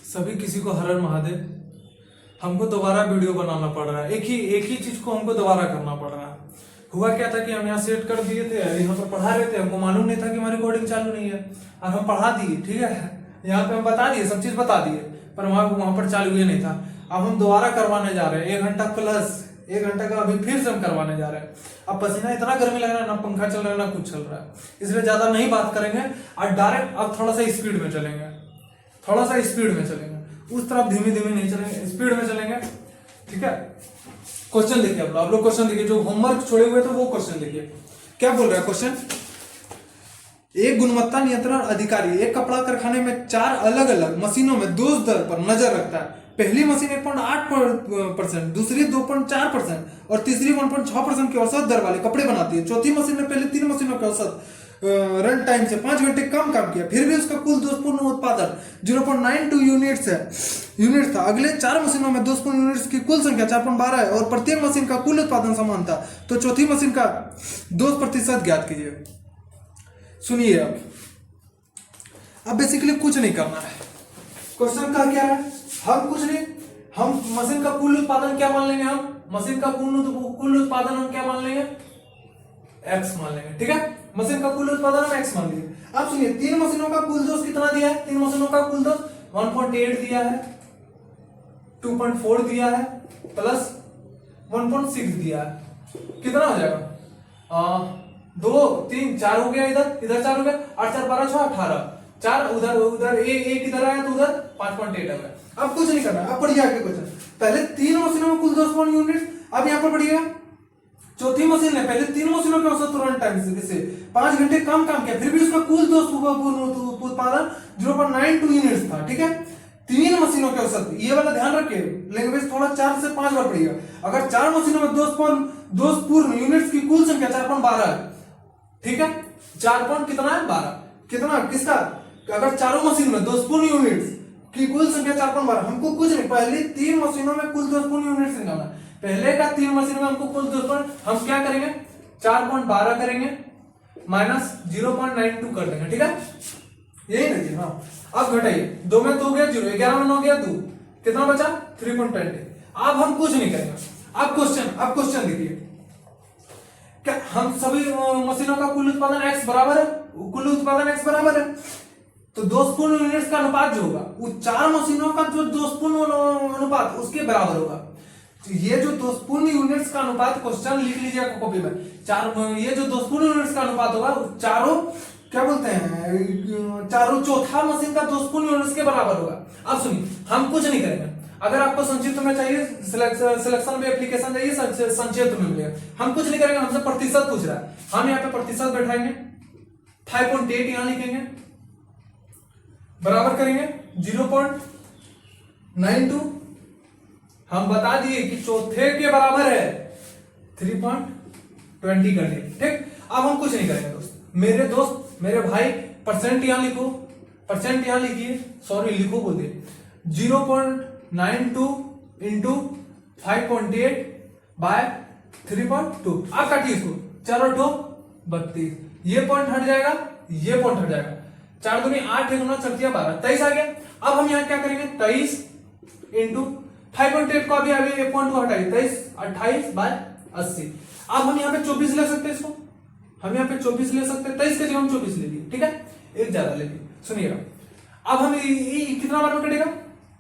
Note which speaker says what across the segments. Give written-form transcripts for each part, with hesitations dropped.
Speaker 1: सभी किसी को हर हर महादेव। हमको दोबारा वीडियो बनाना पड़ रहा है, एक ही चीज को हमको दोबारा करना पड़ रहा है। हुआ क्या था कि हम यहाँ सेट कर दिए थे, यहाँ पर पढ़ा रहे थे, हमको मालूम नहीं था कि हमारी रिकॉर्डिंग चालू नहीं है और हम पढ़ा दिए, ठीक है, यहाँ पे हम बता दिए, सब चीज बता दिए, पर वहां पर चालू ही नहीं था। अब हम दोबारा करवाने जा रहे हैं, 1 घंटा प्लस 1 घंटा का अभी फिर से हम करवाने जा रहे हैं। अब पसीना इतना गर्मी लग रहा है, ना पंखा चल रहा है ना कुछ चल रहा है, इसलिए ज्यादा नहीं बात करेंगे और डायरेक्ट अब थोड़ा सा स्पीड में चलेंगे, थोड़ा सा स्पीड में चलेंगे, उस तरफ धीमे धीमे नहीं चलेंगे, स्पीड में चलेंगे, ठीक है। क्वेश्चन देखिए, आप लोग क्वेश्चन देखिए, जो होमवर्क छोड़े हुए थे वो क्वेश्चन देखिए। क्या बोल रहा है क्वेश्चन? एक गुणवत्ता नियंत्रण अधिकारी एक कपड़ा कारखाने में 4 अलग अलग मशीनों में दोष दर पर नजर रखता है। पहली मशीन 1.8%, दूसरी 2.4% और तीसरी 1.6% की औसत दर वाले कपड़े बनाती है। चौथी मशीन ने पहले 3 मशीनों के औसत रन टाइम से 5 घंटे कम काम किया, फिर भी उसका कुल दोषपूर्ण उत्पादन 0.92 यूनिट था। अगले 4 मशीनों में दोषपूर्ण यूनिट्स की कुल संख्या 4.12 है और प्रत्येक मशीन का कुल उत्पादन समान था। तो चौथी मशीन का दोष प्रतिशत ज्ञात कीजिए। सुनिए, अब बेसिकली कुछ नहीं करना है। क्वेश्चन का क्या है? हम कुछ नहीं, हम मशीन का कुल उत्पादन क्या मान लेंगे? हम मशीन का कुल उत्पादन हम क्या मान लेंगे? एक्स मान लेंगे, ठीक है। मशीन का कुल उत्पादन हम एक्स मान लिए। अब सुनिए, 3 मशीनों का कुल दोष कितना दिया है? 3 मशीनों का कुल दोष 1.8 दिया है, 2.4 दिया है, प्लस 1.6 दिया है। कितना हो जाएगा? 2 3 4 हो गया, इधर 4 हो गया, 8 4 12 6 18, 4 उधर एक इधर आया तो उधर 5.8 आ गया। अब कुछ नहीं करना, अब पढ़िए आगे क्वेश्चन। पहले 3 मशीनों में कुल दोष यूनिट, अब यहाँ पर पढ़िएगा। चौथी मशीन ने पहले 3 मशीनों के औसत रन टाइम से 5 घंटे कम काम किया, फिर भी उसका कुल दोष उत्पादन 0.92 यूनिट्स था, ठीक है। 3 मशीनों के औसत, ये वाला ध्यान रखिए, लैंग्वेज थोड़ा 4 से 5 बार पढ़िएगा। अगर 4 मशीनों में दोषपूर्ण यूनिट्स की कुल संख्या 4.12 है, ठीक है, 4 कितना है? 12। कितना किसका? अगर चारों मशीन में दोषपूर्ण यूनिट्स की कुल संख्या 4.12, हमको कुछ नहीं, पहले 3 मशीनों में कुल दोषपूर्ण यूनिट्स निकालना। पहले का 3 मशीन में हमको कुल दोषपूर्ण, हम क्या करेंगे? 4.12 करेंगे माइनस 0.92 कर देंगे, ठीक है, यही ना जी। हाँ, अब घटाइए, 2 में 2 गया 0, 11 में 9 गया 2, कितना बचा? 3.20। अब हम कुछ नहीं करेंगे। अब क्वेश्चन देखिए, क्या हम सभी मशीनों का कुल उत्पादन x बराबर है, कुल उत्पादन x बराबर है, तो दोषपूर्ण यूनिट्स का अनुपात जो होगा वो 4 मशीनों का जो दोषपूर्ण अनुपात उसके बराबर होगा। तो ये जो दोषपूर्ण यूनिट्स का अनुपात, क्वेश्चन लिख लीजिए कॉपी में, ये जो दोषपूर्ण यूनिट्स का अनुपात होगा चारों, क्या बोलते हैं, चारों चौथा मशीन का दोषपूर्ण यूनिट्स के बराबर होगा। अब सुनिए, हम कुछ नहीं करेंगे। अगर आपको संक्षिप्त में चाहिए, सिलेक्शन में एप्लीकेशन चाहिए, संक्षिप्त में मिलेगा। हम कुछ नहीं करेंगे, हमसे प्रतिशत पूछ रहा है, हम यहाँ पे प्रतिशत बैठाएंगे, 5.8 यहां लिखेंगे, बराबर करेंगे 0.92। हम बता दिए कि चौथे के बराबर है 3.20 कर दिए, ठीक। अब हम कुछ नहीं करेंगे दोस्त, मेरे दोस्त, मेरे भाई, परसेंट यहां लिखो, परसेंट यहां लिखिए, सॉरी लिखो बोल दिए, 0.92 इंटू 5.8 बाय 3.2। आप काटिए इसको, 4 2 32, ये पॉइंट हट जाएगा, ये पॉइंट हट जाएगा, 4 दूनी 8, 1 9 चौथिया 12, 23 आ गया। अब हम यहाँ क्या करेंगे? 23 इंटू 5.8 को अभी पॉइंट को हटाइए, 23 28 बाय 80। अब हम यहाँ पे 24 ले सकते हैं, इसको हम यहाँ पे 24 ले सकते हैं, 23 के जगह हम 24 ले लिए, ठीक है, एक ज्यादा ले लिए। सुनिएगा, अब हम कितना बार में कटेगा?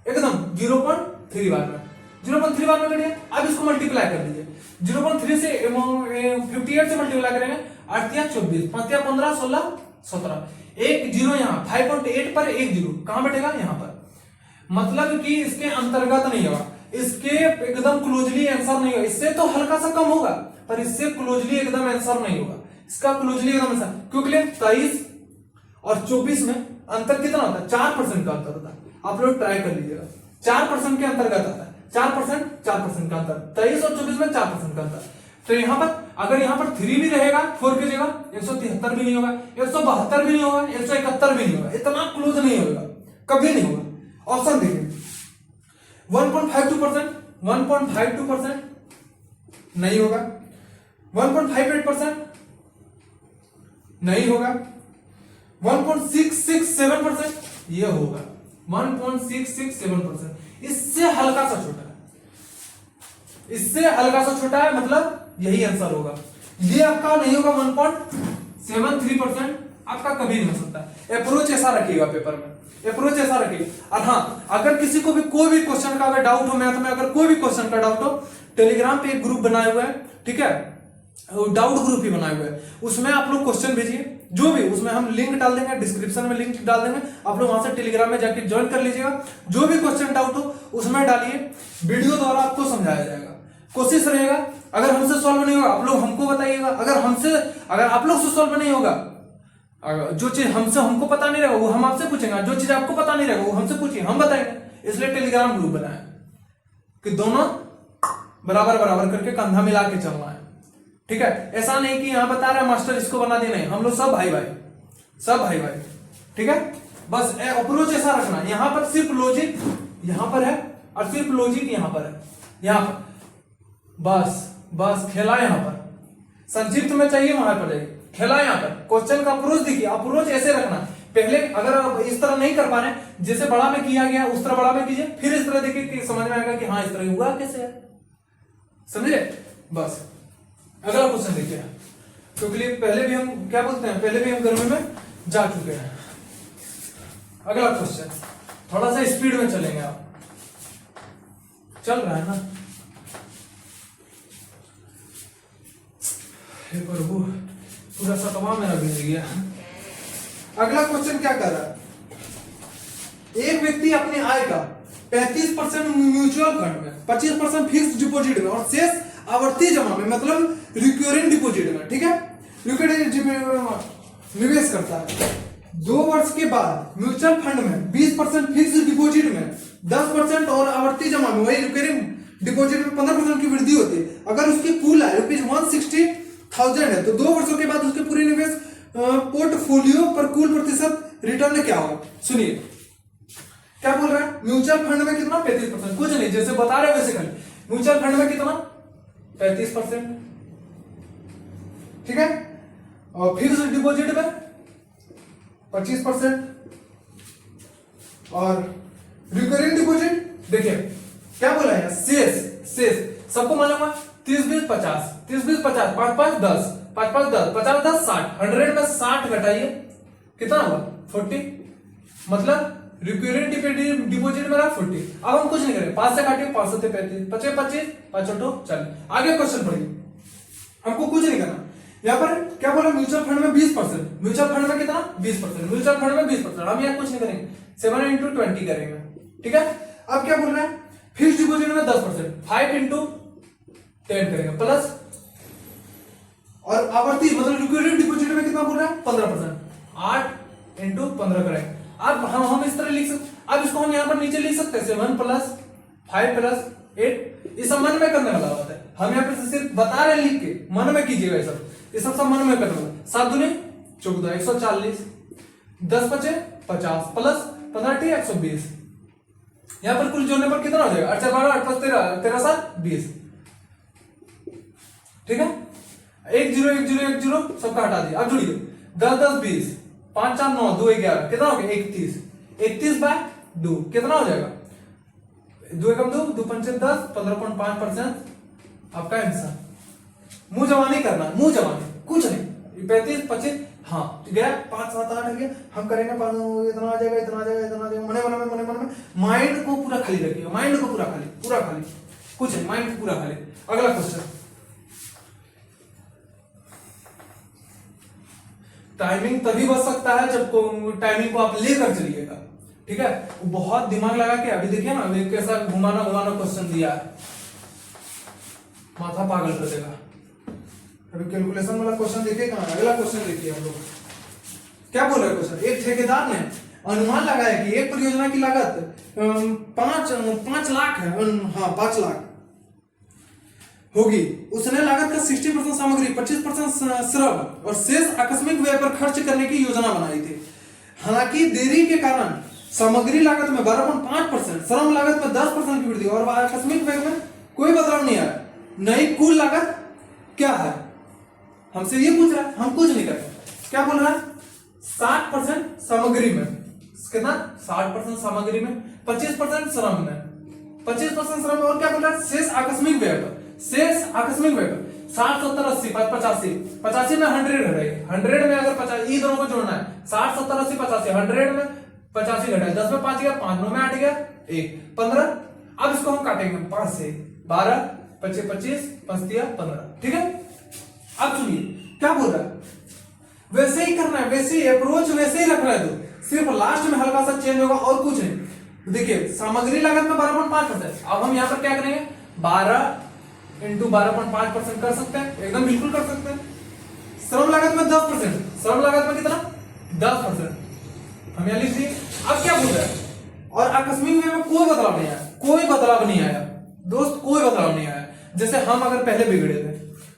Speaker 1: एकदम 0.3 बार में, 0.3 बार में कटिए। अब इसको मल्टीप्लाई कर दीजिए, 0.3 से 58 से मल्टीप्लाई करेंगे, 8 या 24, 5 या 15, 16 17, एक जीरो यहाँ 5.8 पर एक जीरो कहां बैठेगा? यहाँ पर। मतलब कि इसके अंतर्गत नहीं होगा, इसके एकदम क्लोजली आंसर नहीं होगा, इससे तो हल्का सा कम होगा पर इससे क्लोजली एकदम आंसर नहीं होगा, इसका क्लोजली एकदम आंसर, क्योंकि 23 और 24 में अंतर कितना होता है? 4% का अंतर होता है। आप लोग ट्राई कर लीजिएगा, 4% के अंतर्गत आता है, 4% का अंतर, 23 और 24 में 4% का अंतर। तो यहां पर अगर यहां पर 3 भी रहेगा 4 की जगह, 173 भी नहीं होगा, 172 भी नहीं होगा, 171 भी नहीं होगा, इतना क्लोज नहीं होगा, कभी नहीं होगा। ऑप्शन देखिए, 1.52%, 1.52% नहीं होगा, 1.58% नहीं होगा, 1.667% ये होगा, 1.667%। इससे हल्का सा छोटा है, इससे हल्का सा छोटा है, मतलब यही आंसर होगा। ये आपका नहीं होगा 1.73%, आपका कभी नहीं हो सकता। अप्रोच ऐसा रखिएगा पेपर में, अप्रोच ऐसा रखिएगा। और हाँ, अगर किसी को भी कोई भी क्वेश्चन का अगर डाउट हो मैथ में, अगर कोई भी क्वेश्चन का डाउट हो, टेलीग्राम पे एक ग्रुप बनाए हुए है, ठीक है, डाउट ग्रुप ही बनाए हुए हैं, उसमें आप लोग क्वेश्चन भेजिए जो भी, उसमें हम लिंक डाल देंगे, डिस्क्रिप्शन में लिंक डाल देंगे, आप लोग वहां से टेलीग्राम में जाके ज्वाइन कर लीजिएगा। जो भी क्वेश्चन डाउट हो उसमें डालिए, वीडियो द्वारा आपको समझाया जाएगा। कोशिश रहेगा, अगर हमसे सॉल्व नहीं होगा आप लोग हमको बताइएगा, अगर आप लोग से सॉल्व नहीं होगा, जो चीज हमको पता नहीं रहेगा वो हम आपसे पूछेंगे, जो चीज आपको पता नहीं रहेगा वो हमसे पूछिए, हम बताएंगे। इसलिए टेलीग्राम ग्रुप बनाया कि दोनों बराबर बराबर करके कंधा मिला के चलना है, ठीक है। ऐसा नहीं कि यहां बता रहा है मास्टर इसको बना दे, नहीं, हम लोग सब भाई भाई, सब भाई भाई, ठीक है। बस अप्रोच ऐसा रखना, यहां पर सिर्फ लॉजिक यहां पर है और सिर्फ लॉजिक यहां पर है, यहां पर बस खेला यहां पर, संक्षिप्त में चाहिए वहां पर जाइए, खेला यहां पर। क्वेश्चन का अप्रोच देखिए, अप्रोच ऐसे रखना, पहले अगर आप इस तरह नहीं कर पा रहे, जैसे बड़ा में किया गया उस तरह बड़ा में कीजिए, फिर इस तरह देखिए कि समझ में आएगा कि हाँ इस तरह हुआ कैसे है, समझे। बस अगला क्वेश्चन देखिए, क्योंकि पहले भी हम क्या बोलते हैं, पहले भी हम गर्मी में जा चुके हैं। अगला क्वेश्चन, थोड़ा सा स्पीड में चलेंगे, आप चल रहा है ना। हे प्रभु, पूरा सतवा मेरा भिज गया। अगला क्वेश्चन क्या कर रहा है, एक व्यक्ति अपनी आय का 35% म्यूचुअल फंड में, 25% फिक्स्ड डिपॉजिट में और शेष आवर्ती जमा में, मतलब रिकरिंग डिपॉजिट में, ठीक है, निवेश करता है। 2 वर्ष के बाद म्यूचुअल फंड में 20% फिक्स्ड डिपॉजिट में, 10% और आवर्ती जमा में, वही रिकरिंग डिपॉजिट में 15% की वृद्धि होती है। अगर उसकी कुल आय ₹160,000 है तो 2 वर्षों के बाद उसके पूरे निवेश पोर्टफोलियो पर कुल प्रतिशत रिटर्न क्या होगा। सुनिए क्या बोल रहा है, म्यूचुअल फंड में कितना, 35%, कुछ नहीं, जैसे बता रहे वैसे खाली। म्यूचुअल फंड में कितना, 35%, ठीक है, और फिक्स्ड डिपॉजिट में 25%, और रिकरिंग डिपॉजिट देखिए क्या बोला है, शेष सबको मालूम है, 30-20-50, 30-20-50, 5-5-10, 5-5-10, 50-10, 60, 100 में 60 घटाइए कितना हुआ, 40, मतलब रिकरिंग डिपॉजिट में 40। अब हम कुछ नहीं करें, 5 से काटिए, 5 से 35, 25, 5 40। आगे क्वेश्चन पढ़िए, हमको कुछ नहीं करना। यहाँ पर क्या बोला, म्यूचुअल फंड में 20%, म्यूचुअल फंड में कितना, 20%, म्यूचुअल फंड में 20%, हम यहाँ कुछ नहीं करेंगे, 7 × 20 करेंगे, ठीक है। अब क्या बोल रहा है, फिक्स्ड डिपॉजिट में 10%, 5 × 10 करेंगे, प्लस और आवर्ती मतलब रिकरिंग डिपॉजिट में कितना बोल रहा है, 15%, 8 × 15 करेंगे। अब हम इस तरह लिख सकते, अब इसको हम यहाँ पर नीचे लिख सकते हैं, 7 + 5 + 8, ये सब मन में करने वाला बात है, हम यहाँ पे सिर्फ बता रहे लिख के, मन में कीजिएगा ये सब मन में करने वाला। 7 दूनी 14, 140, 10 × 5 50 प्लस 15 × 120, यहाँ पर कुल जोड़ने पर कितना हो जाएगा, 8 × 12, 8 + 13, 13 × 7 20, ठीक है। 1 0 1 0 1 0 सबका हटा दिया, अब जुड़िए, 10 10 20, 5 4 9 2 11, कितना हो गया, 31, 31/2 कितना हो जाएगा, 2 × 2 2 × 5 10, 15.5% आपका आंसर। मुंह जमा नहीं करना, मुंह जमा कुछ नहीं, 35 25, हाँ गया, 5 7 8 गया, हम करेंगे इतना आ जाएगा, इतना आ जाएगा, इतना आ जाएगा, मन में माइंड को पूरा खाली रखिएगा, माइंड को पूरा खाली, कुछ नहीं, माइंड को पूरा खाली। अगला क्वेश्चन, टाइमिंग तभी बच सकता है जब टाइमिंग को आप लेकर चलिएगा, ठीक है। बहुत दिमाग लगा के, अभी देखिए ना, अभी कैसा घुमाना क्वेश्चन दिया है, माथा पागल कर देगा। अभी कैलकुलेशन वाला क्वेश्चन देखिए कहां, अगला क्वेश्चन देखिए हम लोग क्या बोल रहे हैं क्वेश्चन। एक ठेकेदार ने अनुमान लगाया कि एक परियोजना की लागत 5 लाख है, हाँ 5 लाख होगी। उसने लागत का 60% सामग्री, 25% श्रम और शेष आकस्मिक व्यय पर खर्च करने की योजना बनाई थी। हालांकि देरी के कारण सामग्री लागत में 12.5%, श्रम लागत में 10% की वृद्धि और आकस्मिक व्यय में कोई बदलाव नहीं आया। नई कुल लागत क्या है, हमसे ये पूछ रहा है, हम कुछ नहीं करेंगे। क्या बोल रहा है, 60% सामग्री में, कितना 60% सामग्री में, 25% श्रम में, 25% श्रम में। और क्या बोल रहा है, शेष आकस्मिक व्यय पर, शेष आकस्मिक व्यय पर 60 70 80 85 85 में 100 घटाएगा, 100 में अगर 50, ये दोनों को जोड़ना है, 60 70 80 85, 100 में 85 घटाए, 10 में 5 गया, 5 9 में 8 गया, 1 15। अब इसको हम काटेंगे 5 से, 12 25 25 5 दिया 15, ठीक है। अब सुनिए क्या बोल रहा है, वैसे ही करना है, वैसे ही अप्रोच वैसे ही रखना है, तो सिर्फ लास्ट में हल्का सा चेंज होगा और कुछ नहीं। देखिए सामग्री लागत में 12.5%, अब हम यहाँ पर क्या करेंगे, 12 इंटू 12.5% कर सकते हैं, एकदम बिल्कुल कर सकते हैं। श्रम लागत में 10%, श्रम लागत में कितना 10%, हम यहाँ लिख दिए। अब क्या बोल रहा है, और आकस्मिक व्यय में कोई बदलाव नहीं आया, कोई बदलाव नहीं आया दोस्त, कोई बदलाव नहीं आया। जैसे हम अगर पहले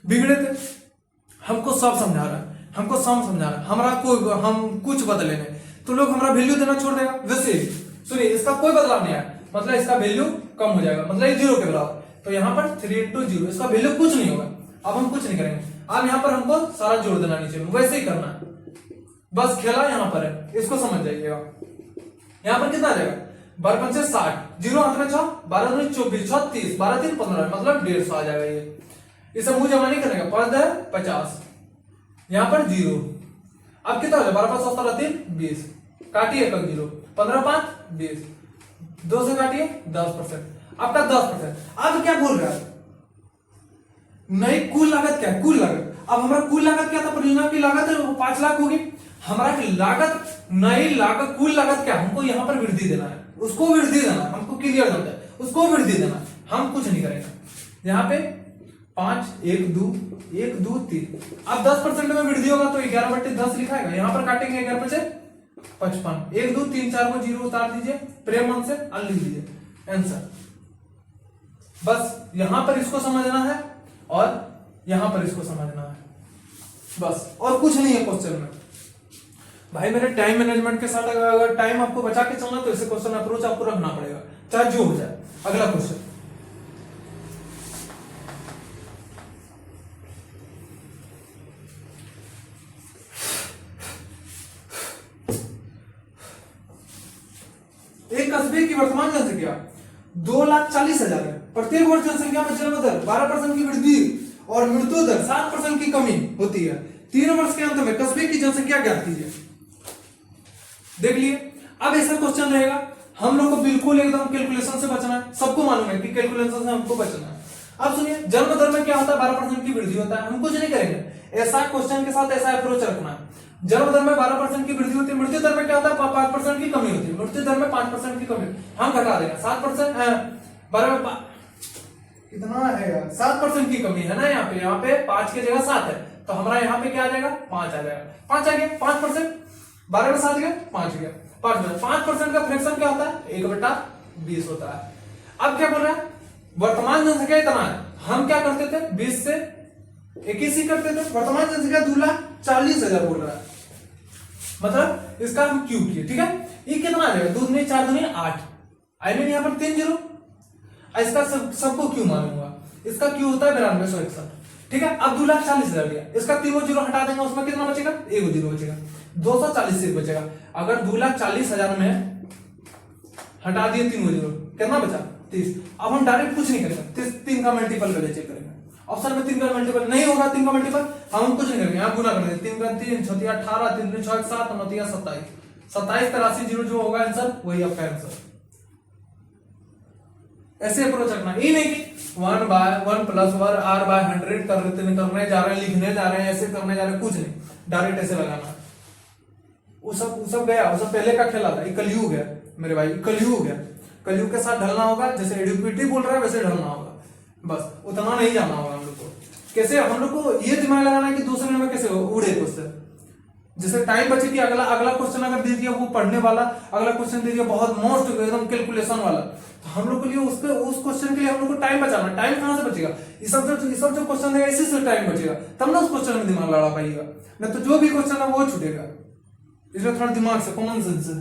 Speaker 1: बिगड़े थे, हमको सब समझा रहा है, हमको सब समझा रहा है, हमारा कोई, हम कुछ बदले नहीं, तो लोग हमारा वैल्यू देना छोड़ देगा। वैसे सुनिए इसका कोई बदलाव नहीं आया, मतलब इसका वैल्यू कम हो जाएगा, मतलब ये 0 के बराबर। तो यहाँ पर 3 into 0, इसका वैल्यू कुछ नहीं होगा। अब हम कुछ नहीं करेंगे, अब यहाँ पर हमको सारा जोड़ देना नीचे में, वैसे ही करना है, बस खेला यहाँ पर है, इसको समझ जाइएगा। यहाँ पर कितना आ जाएगा, 12 पंचे 60, 0 हाथ में 6, 12 दूनी 24, 6 30, 12 3 15, मतलब 150 आ जाएगा। ये इसे मुंह जमा नहीं करेगा, 5 10 50, यहाँ पर 0। अब कितना हो जाए, 12 5 17 3 20, काटिए एक 0, 15 5 20, 2 से काटिए 10%, आपका 10%। अब क्या बोल रहा है, नई कुल लागत क्या है, कुल लागत। अब हमारा कुल लागत क्या था, परियोजना की लागत 5 लाख होगी, हमारा लागत, नई लागत, कुल लागत क्या, हमको यहाँ पर वृद्धि देना है, उसको वृद्धि देना है, हमको क्लियर होता है, उसको वृद्धि देना है, हम कुछ नहीं करेंगे। यहाँ पे 5 1 2 1 2 3, अब 10% में वृद्धि होगा तो 11/10 लिखाएगा, यहाँ पर काटेंगे 11 बचे 55, 1 2 3 4 को 0 उतार दीजिए, प्रेम मन से लिख दीजिए आंसर। बस यहां पर इसको समझना है और यहां पर इसको समझना है, बस और कुछ नहीं है क्वेश्चन में। भाई मेरे टाइम मैनेजमेंट के साथ अगर टाइम आपको बचा के चलना तो इसे क्वेश्चन अप्रोच आपको रखना पड़ेगा, चाहे जो हो जाए। अगला क्वेश्चन, एक कस्बे की वर्तमान जनसंख्या 2,40,000 है, प्रत्येक वर्ष जनसंख्या में जन्म दर 12% की वृद्धि और मृत्यु दर 7% की कमी होती है। 3 वर्ष के अंत में कस्बे की जनसंख्या ज्ञात कीजिए। देख लिए, अब ऐसा क्वेश्चन रहेगा, हम लोग को बिल्कुल एकदम कैलकुलेशन से बचना है, सबको मालूम है कि कैलकुलेशन से हमको बचना है। अब सुनिए, जन्म दर में क्या होता है, 12% की वृद्धि होता है, हम कुछ नहीं करेंगे, ऐसा क्वेश्चन के साथ ऐसा अप्रोच रखना है। जन्म दर में 12% की वृद्धि होती है, मृत्यु दर में क्या होता है, 5% की कमी होती है, मृत्यु दर में 5% की कमी, हम घटा देंगे 7%, 12 कितना है यार, 7% की कमी है ना, यहाँ पे 5 की जगह 7 है, तो हमारा यहाँ पे क्या आ जाएगा, 5 आ जाएगा, 5 आ गया, 5%, 12 में 7 गया, 5 गया, 5% का फ्रैक्शन क्या होता है, 1/20 होता है। अब क्या बोल रहा है, वर्तमान जनसंख्या इतना है, हम क्या करते थे, 20 से 21 करते थे, वर्तमान जनसंख्या 2,40,000 बोल रहा है, मतलब इसका हम क्यूब किए, ठीक है। ये कितना आ जाएगा, 2 दूनी 4 दूनी 8, आई मीन यहाँ पर 3 जीरो, इसका सबको क्यों मालूंगा, इसका क्यों होता है 9261, ठीक है। अब 2,40,000 दिया, इसका 3 जीरो हटा देंगे, उसमें कितना बचेगा, 1 जीरो बचेगा, 240 बचेगा। अगर 2,40,000 में हटा दिए 3 जीरो, कितना बचा, 30। अब हम डायरेक्ट कुछ नहीं करेंगे, 3 का मल्टीपल करके चेक करेंगे, ऑप्शन में 3 का मल्टीपल नहीं होगा, 3 का मल्टीपल हम कुछ नहीं करेंगे, यहाँ गुना कर देंगे, 3 का 3 6 18 3 6 7 9 27, 27 83 जीरो जो होगा आंसर वही आपका आंसर। ऐसे अप्रोच रखना, ये नहीं कि 1 बाय 1 प्लस 1 r बाय 100 करने जा रहे हैं, लिखने जा रहे हैं, ऐसे करने जा रहे हैं, कुछ नहीं, डायरेक्ट ऐसे लगाना। वो सब गया, वो सब पहले का खेला था, ये कलयुग है मेरे भाई, कलयुग है, कलयुग के साथ ढलना होगा, जैसे एडुकेटिव बोल रहा है वैसे ढलना होगा, बस उतना नहीं जाना होगा हम लोग को। कैसे, हम लोग को ये दिमाग लगाना है कि दूसरे में कैसे उड़े क्वेश्चन, जैसे टाइम बचे कि अगला क्वेश्चन अगर दे दिया वो पढ़ने वाला, अगला क्वेश्चन दे दिया बहुत मोस्ट एकदम कैलकुलेशन वाला, तो हम लोग के लिए उस क्वेश्चन के लिए हम लोग को टाइम बचाना, टाइम कहां से बचेगा, ये सब जो क्वेश्चन है इसी से टाइम बचेगा, तब ना उस क्वेश्चन में दिमाग लड़ा पाइएगा, नहीं तो जो भी क्वेश्चन है वो छूटेगा। इसमें थोड़ा दिमाग से, कॉमन सेंस से।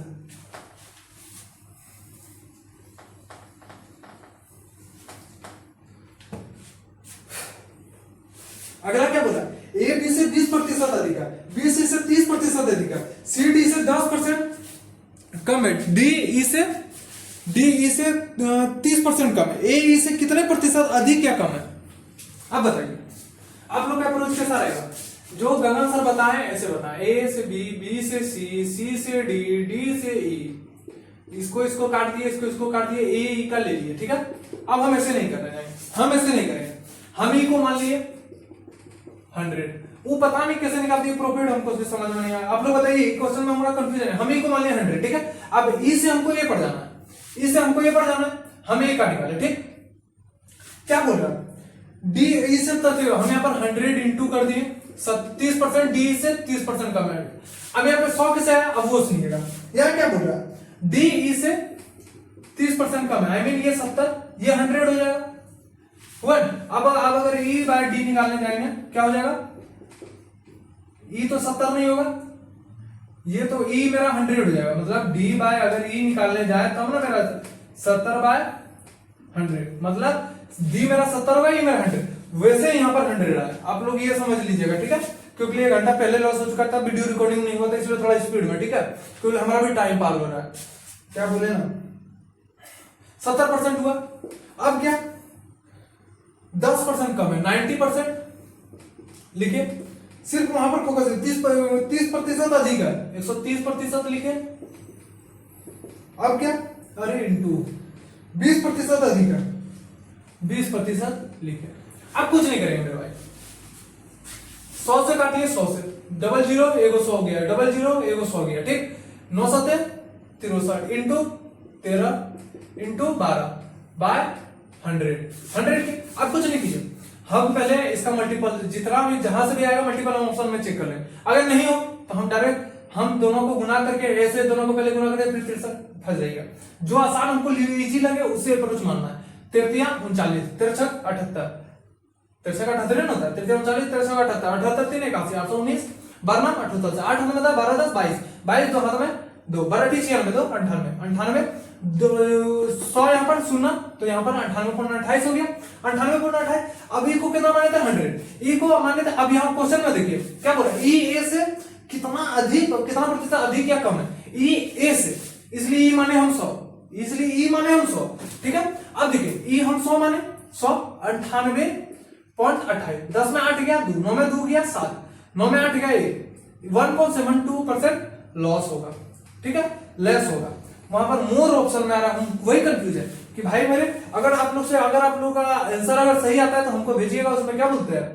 Speaker 1: अगला क्या बोला, ए बी से 20% अधिक है, बी सी से 30% अधिक है, सी डी से 10% कम है, डी ई से 30% कम है, ए ई से कितने प्रतिशत अधिक या कम है? अब बताइए आप लोग का अप्रोच कैसा रहेगा? जो गगन सर बताएं ऐसे बताएं, ए से बी, बी से सी से डी, डी से ई, इसको काट दिए, इसको काट दिए, ए ई का ले लिए, ठीक है। अब हम ऐसे नहीं करने जाएंगे, हम ऐसे नहीं करेंगे, हम ई को मान लिए 100, वो पता नहीं कैसे निकाल दिए प्रोफिट, हमको समझ में नहीं आया। आप लोग बताइए, क्वेश्चन में हमारा कंफ्यूजन है, हम ई को मान लिए 100, ठीक है। अब ई से हमको ये पड़ जाना है, ई से हमको ये पड़ जाना है, हम ए का निकाले, ठीक। क्या बोल रहा है? डी ई से तक हम यहाँ पर 100 इंटू कर दिए, 30%, डी से 30% कम है। अब यहाँ पे 100 किसे है, अब वो सुनिएगा, यार क्या बोल रहा है? डी ई से 30% कम है, आई मीन ये 70, ये 100 हो जाएगा। अब अगर ई बाय डी निकालने जाएंगे क्या हो जाएगा? ई तो 70 नहीं होगा, ये तो ई मेरा 100 हो जाएगा, मतलब डी बाय अगर ई निकालने जाए तब ना मेरा 70 बाय 100, मतलब डी मेरा 70 होगा, ई मेरा 100। वैसे यहाँ पर 100 है, आप लोग ये समझ लीजिएगा, ठीक है। क्योंकि 1 घंटा पहले लॉस हो चुका था, वीडियो रिकॉर्डिंग नहीं हुआ था, इसलिए थोड़ा स्पीड में, ठीक है, क्योंकि हमारा भी टाइम पार हो रहा है। क्या बोले ना, 70% हुआ। अब क्या 10% कम है, 90% लिखे, सिर्फ वहां पर फोकस है, 30% अधिक है, 130% लिखे। अब क्या, अरे इंटू 20% अधिक है, 20% लिखे। अब कुछ नहीं करेंगे मेरे भाई, 100 से काटिए, 100 से, 00 एगो 100 गया, 00 एगो 100 गया, ठीक। 9 7 63 इंटू 13 इंटू 12 बाय 100 की। अब कुछ नहीं कीजिए, हम पहले इसका मल्टीपल जितना भी जहां से भी आएगा मल्टीपल हम ऑप्शन में चेक कर लें, अगर नहीं हो तो हम डायरेक्ट हम दोनों को गुना करके ऐसे दोनों को पहले गुना करके फिर से फंस जाएगा। जो आसान हमको इजी लगे उससे अप्रोच मानना है। 33 39 63 78 63 78 ना होता है, 33 39 63 78 78 3 81 819 12 78 से 8 में 12 10 22 22 दो हाथ में 2 12 ठीक 96 2 98 98 100 यहाँ पर सुनना तो यहाँ पर 98.28 हो गया, 98.28। अब ई को कितना माने थे 100, ई को माने थे। अब यहाँ क्वेश्चन में देखिए क्या बोल रहा है, ई ए से कितना अधिक, कितना प्रतिशत अधिक या कम है, ई ए से, इसलिए ई माने हम 100, इसलिए ई माने हम 100, ठीक है। अब देखिए ई हम 100 माने 100 98.28, 10 में 8 गया 2, 9 में 2 गया 7, 9 में 8 गया 1.72% लॉस होगा, ठीक है, लेस होगा। वहां पर मोर ऑप्शन में आ रहा है, हम वही कंफ्यूज है कि भाई मेरे अगर आप लोग का आंसर अगर सही आता है तो हमको भेजिएगा, उसमें क्या बोलते हैं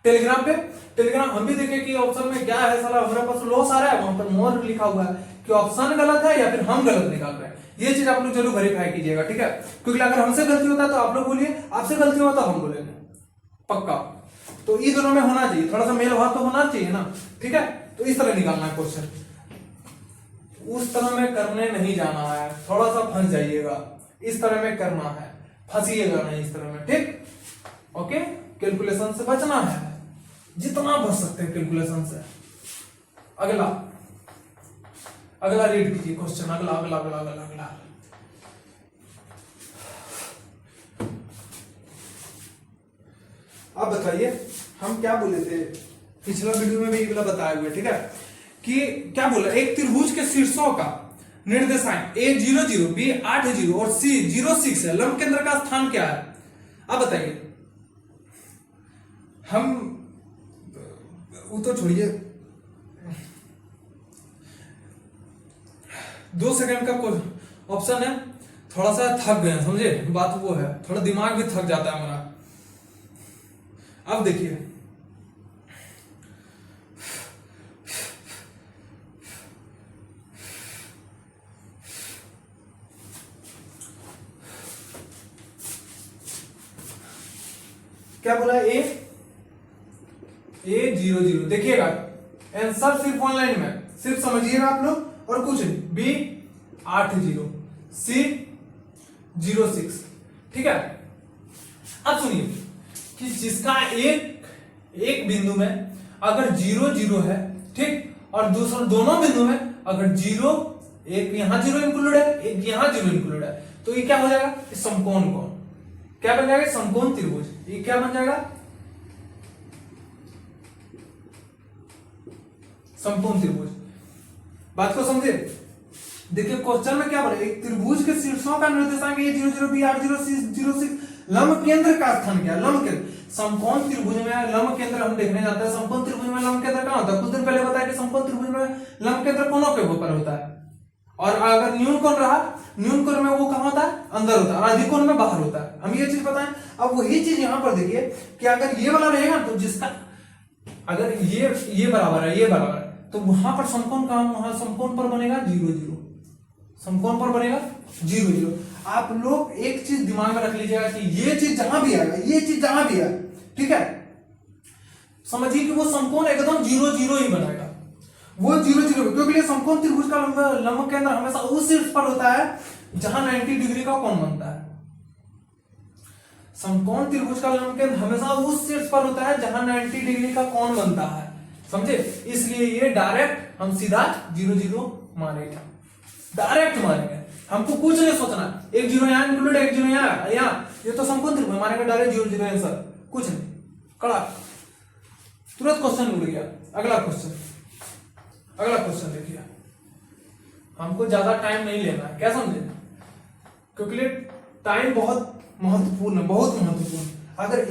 Speaker 1: टेलीग्राम पे, टेलीग्राम हम भी देखें कि ऑप्शन में क्या है, साला हमारे पास लॉस आ रहा है, वहां पर मोर लिखा हुआ है कि ऑप्शन गलत है या फिर हम गलत निकाल रहे हैं। ये चीज आप लोग जरूर वेरीफाई कीजिएगा, ठीक है, क्योंकि अगर हमसे गलती होता है तो आप लोग बोलिए, आपसे गलती होता तो हम बोलेंगे पक्का। तो ये दोनों में होना चाहिए, थोड़ा सा मेल भाव तो होना चाहिए ना, ठीक है। तो इस तरह निकालना है क्वेश्चन, उस तरह में करने नहीं जाना है, थोड़ा सा फंस जाइएगा, इस तरह में करना है, फंसिएगा नहीं इस तरह में, ठीक। ओके, कैलकुलेशन से बचना है, जितना बच सकते हैं कैलकुलेशन से। अगला अगला रीड कीजिए क्वेश्चन, अगला अगला अगला अगला अगला अब बताइए हम क्या बोले थे पिछला वीडियो में भी अगला बताए हुए, ठीक है, कि क्या बोला, एक त्रिभुज के शीर्षों का निर्देशांक A 00 B 80 और C 06 है, लंब केंद्र का स्थान क्या है? अब बताइए, हम वो तो छोड़िए, 2 सेकंड का ऑप्शन है, थोड़ा सा थक गए समझे, बात वो है, थोड़ा दिमाग भी थक जाता है हमारा। अब देखिए क्या बोला, A 00, देखिएगा आंसर सिर्फ ऑनलाइन में, सिर्फ समझिएगा आप लोग और कुछ नहीं। B 80 C 06, ठीक है। अब सुनिए कि जिसका एक बिंदु में अगर 0 है, ठीक, और दूसरा दोनों बिंदु में अगर 0, एक यहां 0 इंक्लूड है, एक यहां 0 इंक्लूड है, तो ये क्या हो जाएगा, समकोण कोण, क्या बन जाएगा, समकोण त्रिभुज। ये क्या बन जाएगा, समकोण त्रिभुज। बात को समझे, देखिए क्वेश्चन में क्या बोले, एक त्रिभुज के शीर्षों का निर्देशांक a 00 b 80 c 06 लंब केंद्र का स्थान क्या, लंब केंद्र। समकोण त्रिभुज में लंब केंद्र हम देखने जाते हैं। समकोण त्रिभुज में लंब केंद्र कहां होता है, कुछ दिन पहले बताया कि समकोण त्रिभुज में लंब केंद्र कोनों के ऊपर होता है, और अगर न्यून कोण रहा, न्यून कोण में वो कहां होता है, अंदर होता है, और अधिक कोण में बाहर होता है। हम ये चीज बताएं। अब वही चीज यहां पर देखिए कि अगर ये वाला रहेगा तो जिसका अगर ये बराबर है, ये बराबर है, तो वहां पर समकोण कहां, वहां समकोण पर बनेगा 0 0, समकोण पर बनेगा 0 0। आप लोग एक चीज दिमाग में रख लीजिएगा कि ये चीज जहां भी आएगा, ये चीज जहां भी है, ठीक है, समझिए कि वो समकोण एकदम 0 0 ही बनाएगा, वो 0 0, क्योंकि समकोण त्रिभुज का लंब केंद्र हमेशा उस शीर्ष पर होता है जहां 90 डिग्री का कोण बनता है। समकोण त्रिभुज का लंब केंद्र हमेशा उस शीर्ष पर होता है जहां 90 डिग्री का कोण बनता है, समझे। इसलिए ये डायरेक्ट हम सीधा 0 0 मानेंगे, डायरेक्ट मानेंगे, हमको कुछ नहीं सोचना, एक 0 यहां इंक्लूड, एक 0 यहां, ये तो समकोण त्रिभुज मानेंगे, डायरेक्ट 0 0 आंसर, कुछ नहीं, कड़ा तुरंत क्वेश्चन उड़ गया। अगला क्वेश्चन देखिए, हमको ज्यादा टाइम नहीं लेना है, क्या समझे, क्योंकि टाइम बहुत महत्वपूर्ण है, बहुत महत्वपूर्ण। अगर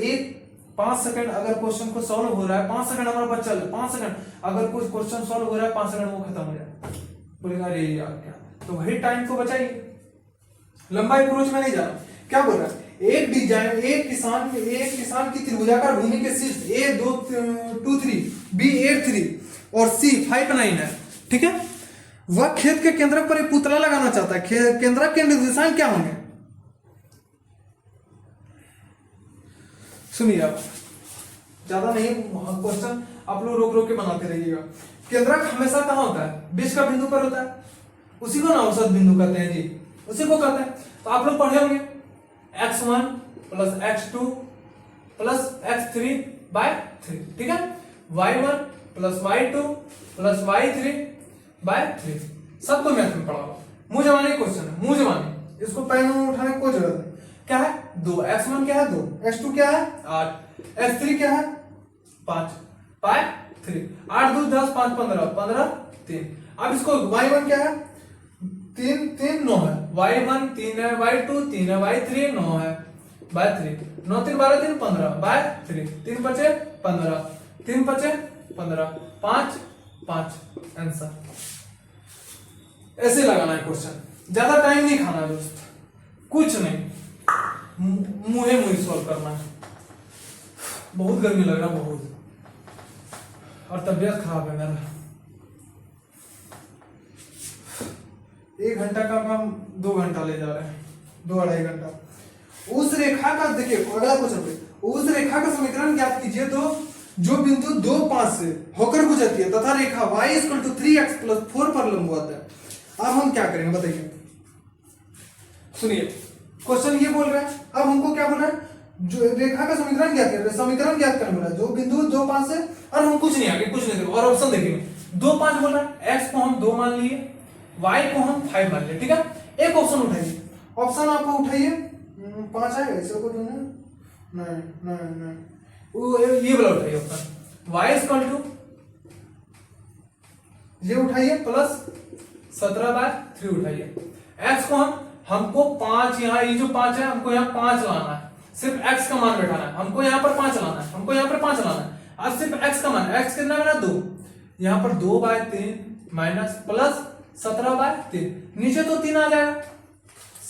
Speaker 1: 5 सेकंड अगर क्वेश्चन को सॉल्व हो रहा है, 5 सेकंड हमारा बच्चा 5 सेकंड अगर कुछ क्वेश्चन सॉल्व हो रहा है, 5 सेकंड वो खत्म हो जाए, बोलेगा अरे यार क्या, तो वही टाइम को बचाइए, लंबाई अप्रोच में नहीं जाना। क्या बोल रहा है, एक किसान की त्रिभुजाकार भूमि के शीर्ष A 2 3 B 8 3 और C 5 9 है, ठीक है। वह खेत के केंद्रक पर एक पुतला लगाना चाहता है, केंद्रक के निर्देशांक क्या होंगे, सुनिए आप, ज्यादा नहीं क्वेश्चन आप लोग रोक रोक के बनाते रहिएगा। केंद्रक हमेशा कहां होता है, बीच का बिंदु पर होता है, उसी को ना औसत बिंदु कहते हैं जी, उसी को कहते हैं। तो आप लोग पढ़े होंगे x1 plus x2 plus x3 bye 3, ठीक है, y1 plus y2 plus y3 bye 3, सबको मैथ में पढ़ा हुआ, मुंह जमाने क्वेश्चन है, मुंह जमाने, इसको पेन में उठाने की कोई जरूरत नहीं। क्या है 2, x1 क्या है 2, x2 क्या है 8, x3 क्या है 5 बाय 3, 8 2 10 5 15 15 3। अब इसको y1 क्या है 3 3 9 है, y1 3 है, y2 3 है, y3 9 है बाय 3, 9 3 12 3 15 बाय 3, 3 बचे 15, 3 बचे 15, 5 5 आंसर। ऐसे लगाना है क्वेश्चन, ज्यादा टाइम नहीं खाना है दोस्त, कुछ नहीं, मुहे मुहे सॉल्व करना है। बहुत गर्मी लग रहा है, बहुत, और तबीयत खराब है मेरा। 1 घंटा का काम 2 घंटा ले जा रहे हैं, 2-2.5 घंटा। उस रेखा का देखिए अगला क्वेश्चन, उस रेखा का समीकरण ज्ञात कीजिए जो बिंदु 2 5 से होकर गुजरती है तथा रेखा y = 3x + 4 पर लंबवत है। अब हम क्या करेंगे बताइए, सुनिए क्वेश्चन ये बोल रहा है, अब हमको क्या बोल रहा है, जो रेखा का समीकरण ज्ञात कर, समीकरण ज्ञात करना बोला है, जो बिंदु 2 5 से, और हम कुछ नहीं आगे कुछ नहीं देखो, और ऑप्शन देखिए 2 5 बोल रहा है, x को हम 2 मान लिए, y को हम 5 मान लिए, ठीक है। एक ऑप्शन उठाइए, ऑप्शन आपको उठाइए 5 आएगा, इसे को दो नहीं नहीं नहीं, वो ये वाला उठाइए ऑप्शन, y = ये उठाइए प्लस 17/3 उठाइए, x को हमको 5, यहाँ ये जो 5 है हमको यहाँ 5 लाना है, सिर्फ x का मान बैठाना है, हमको यहाँ पर 5 लाना है, हमको यहाँ पर 5 लाना है। अब सिर्फ x का मान, x कितना मेरा 2, यहाँ पर 2/3 माइनस प्लस 17/3, नीचे तो 3 आ जाएगा,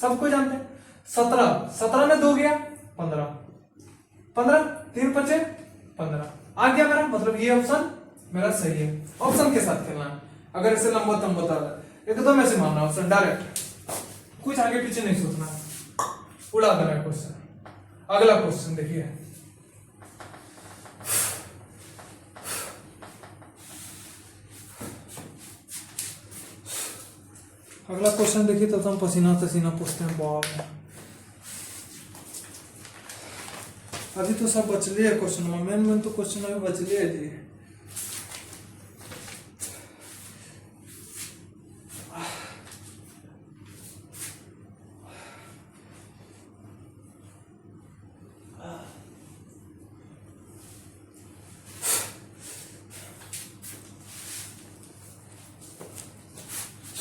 Speaker 1: सबको जानते हैं। 17 में 2 गया 15, 15 3 बचे 15 आ गया मेरा, मतलब ये ऑप्शन मेरा सही है। ऑप्शन के साथ खेलना है, अगर इसे लंबा बता रहा एकदम ऐसे मानना ऑप्शन डायरेक्ट, कुछ आगे पीछे नहीं सोचना, उड़ा देना है क्वेश्चन। अगला क्वेश्चन देखिए, अगला क्वेश्चन देखिए, तब हम पसीना तसीना पूछते हैं बॉल। अभी तो सब बचले है क्वेश्चन में, मेन तो क्वेश्चन अभी बचले है जी।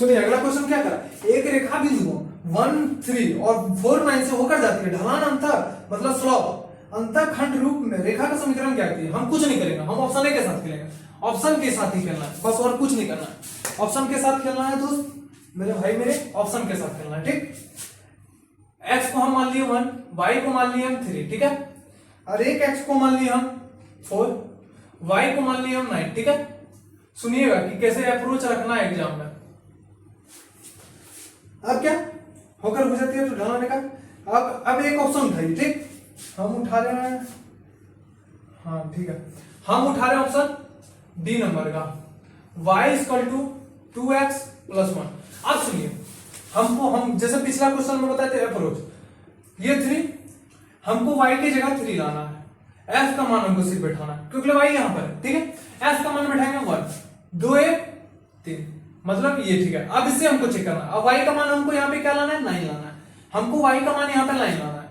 Speaker 1: सुनिए अगला क्वेश्चन क्या करा, एक रेखा बिंदु 1 3 और 4 9 से होकर जाती है, ढलान अंतर मतलब स्लोप अंतःखंड रूप में रेखा का समीकरण क्या कहती है। हम कुछ नहीं करेंगे, हम ऑप्शन ए के साथ खेलेंगे, ऑप्शन के साथ ही खेलना है बस, और कुछ नहीं करना है। ऑप्शन के साथ खेलना है दोस्त मेरे भाई, मेरे ऑप्शन के साथ खेलना है, ठीक। x को हम मान लिए 1, y को मान लिए हम 3, ठीक है, और एक x को मान लिए हम 4, y को मान लिए हम 9, ठीक है। सुनिएगा कि कैसे अप्रोच रखना है एग्जाम में। अब क्या होकर हो जाती है तो ढलाने का। अब एक ऑप्शन उठाइए, ठीक, हम उठा रहे हैं, हाँ ठीक है, हम उठा रहे हैं ऑप्शन डी नंबर का, y = 2x + 1। अब सुनिए हम जैसे पिछला क्वेश्चन में बताए थे अप्रोच, ये 3 हमको y की जगह 3 लाना है, f का मान हमको सिर्फ बैठाना है क्योंकि y यहां पर है, ठीक है। f का मान बैठाएंगे 1 2 1 3 मतलब ये, ठीक है। अब इससे हमको चेक करना है, अब y का मान हमको यहाँ पे क्या लाना है 9 लाना है, हमको y का मान यहाँ पे 9 लाना है।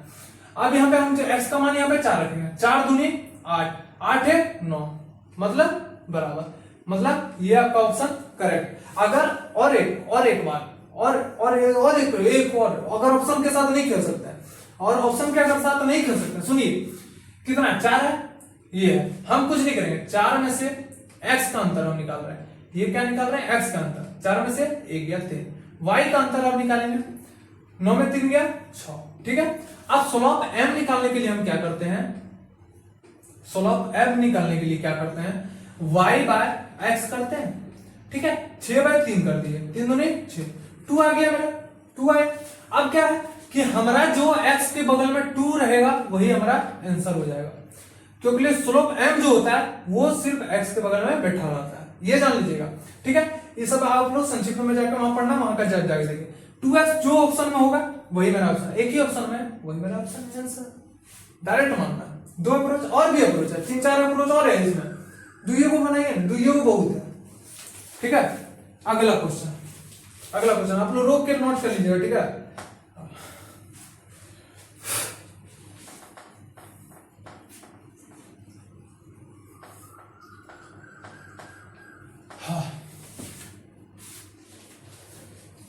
Speaker 1: अब यहाँ पे हम x का मान यहाँ पे 4 रखेंगे, 4 दूनी 8 8 1 9 मतलब बराबर, मतलब ये आपका ऑप्शन करेक्ट। अगर और एक बार और अगर ऑप्शन के साथ नहीं खेल सकते हैं, और ऑप्शन के अगर साथ नहीं खेल सकते, सुनिए कितना 4 है, ये है, हम कुछ नहीं करेंगे, 4 में से x का अंतर हम निकाल रहे हैं, ये क्या निकाल रहे हैं x का अंतर, 4 में से 1 गया 3, y का अंतर आप निकालेंगे 9 में 3 गया 6, ठीक है। अब स्लोप m निकालने के लिए हम क्या करते हैं, स्लोप m निकालने के लिए क्या करते हैं, y/x करते हैं, ठीक है। 6/3 कर दिए, 3 दूनी 6, 2 आ गया मेरा, 2 आया। अब क्या है कि हमारा जो x के बगल में 2 रहेगा वही हमारा आंसर हो जाएगा, क्योंकि स्लोप m जो होता है वो सिर्फ x के बगल में बैठा रहता है, ये जान लीजिएगा, ठीक है। ये सब आप लोग संक्षिप्त में जाकर वहां पढ़ना, वहां का जाके देखिए 2x जो ऑप्शन में होगा वही मेरा ऑप्शन, एक ही ऑप्शन में वही मेरा ऑप्शन आंसर, डायरेक्ट मानना। 2 अप्रोच और भी अप्रोच है, 3-4 अप्रोच और है इसमें, दुइयों को बनाइए, दुइयों को बहुत है, ठीक है। अगला क्वेश्चन आप लोग रोक के नोट कर लीजिएगा, ठीक है।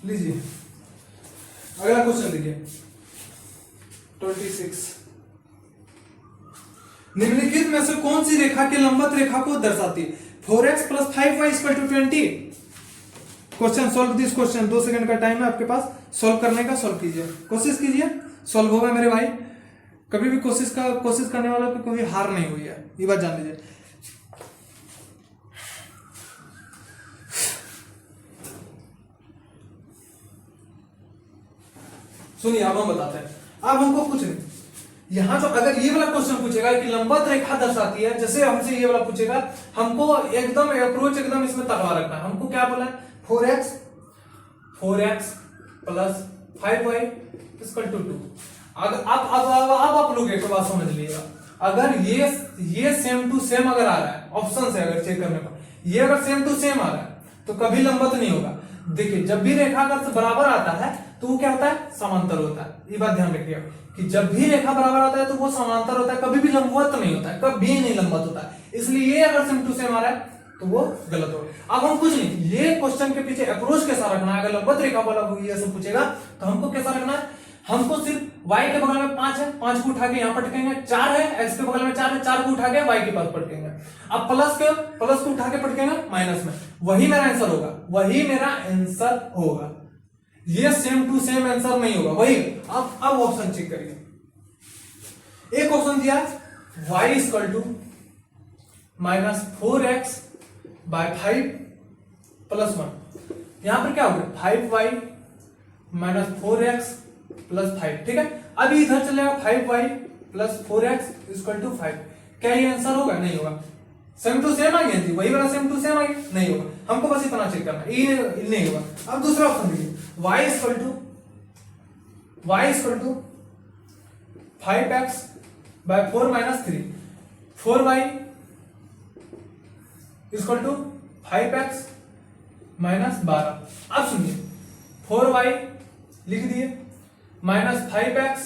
Speaker 1: लीजिए अगला क्वेश्चन देखिए 26। निम्नलिखित में से कौन सी रेखा के लंबवत रेखा को दर्शाती है। 4x + 5y = 20। Question solve this question, 2 second का टाइम है आपके पास सॉल्व करने का, सॉल्व कीजिए, कोशिश कीजिए, सॉल्व होगा मेरे भाई। कभी भी कोशिश करने वाला को कभी हार नहीं हुई है, ये बात जान लीजिए। सुनिए अब हम बताते हैं, अब हमको कुछ नहीं, यहां तो अगर ये वाला क्वेश्चन पूछेगा कि लंबवत रेखा दर्शाती है, जैसे हमसे ये वाला पूछेगा, हमको एकदम अप्रोच एकदम इसमें तगड़ा रखना है। हमको क्या बोला है 4x + 5y = 2। अब आप लोग एक बात समझ लीजिएगा, अगर ये सेम टू सेम अगर आ रहा है ऑप्शन से, अगर चेक करने पर ये अगर सेम टू सेम आ रहा है तो कभी लंबवत नहीं होगा। देखिए जब भी रेखा अगर बराबर आता है तो वो क्या होता है, समांतर होता है। ये बात ध्यान रखिएगा कि जब भी रेखा बराबर आता है तो वो समांतर होता है, कभी भी लंबवत नहीं होता है, कभी नहीं लंबवत होता है। इसलिए ये अगर सेम टू सेम आ रहा है तो वो गलत होगा। अब हम कुछ नहीं, ये क्वेश्चन के पीछे अप्रोच कैसा रखना है, अगर लंबवत रेखा वाला ये सब पूछेगा तो हमको कैसा रखना है, हमको सिर्फ y के बगल में 5 है, 5 को उठा के यहाँ पटकेंगे, 4 है x के बगल में 4 है, 4 को उठा के y के पास पटकेंगे। अब प्लस को उठा के पटकेंगे माइनस में, वही मेरा आंसर होगा, ये सेम टू सेम आंसर नहीं होगा वही। अब ऑप्शन चेक करिए, एक ऑप्शन दिया y = -4x/5 + 1। यहां पर क्या होगा 5y - 4x + 5, ठीक है। अभी इधर चलेगा 5y + 4x = 5, क्या ये आंसर होगा, नहीं होगा। सेम टू सेम आ गया जी, वही वाला सेम टू सेम आ गया, नहीं होगा। हमको बस इतना चेक करना है, ये नहीं होगा। अब दूसरा ऑप्शन देखिए y = 5x/4 - 3, 4y = 5x - 12। अब सुनिए 4y लिख दिए -5x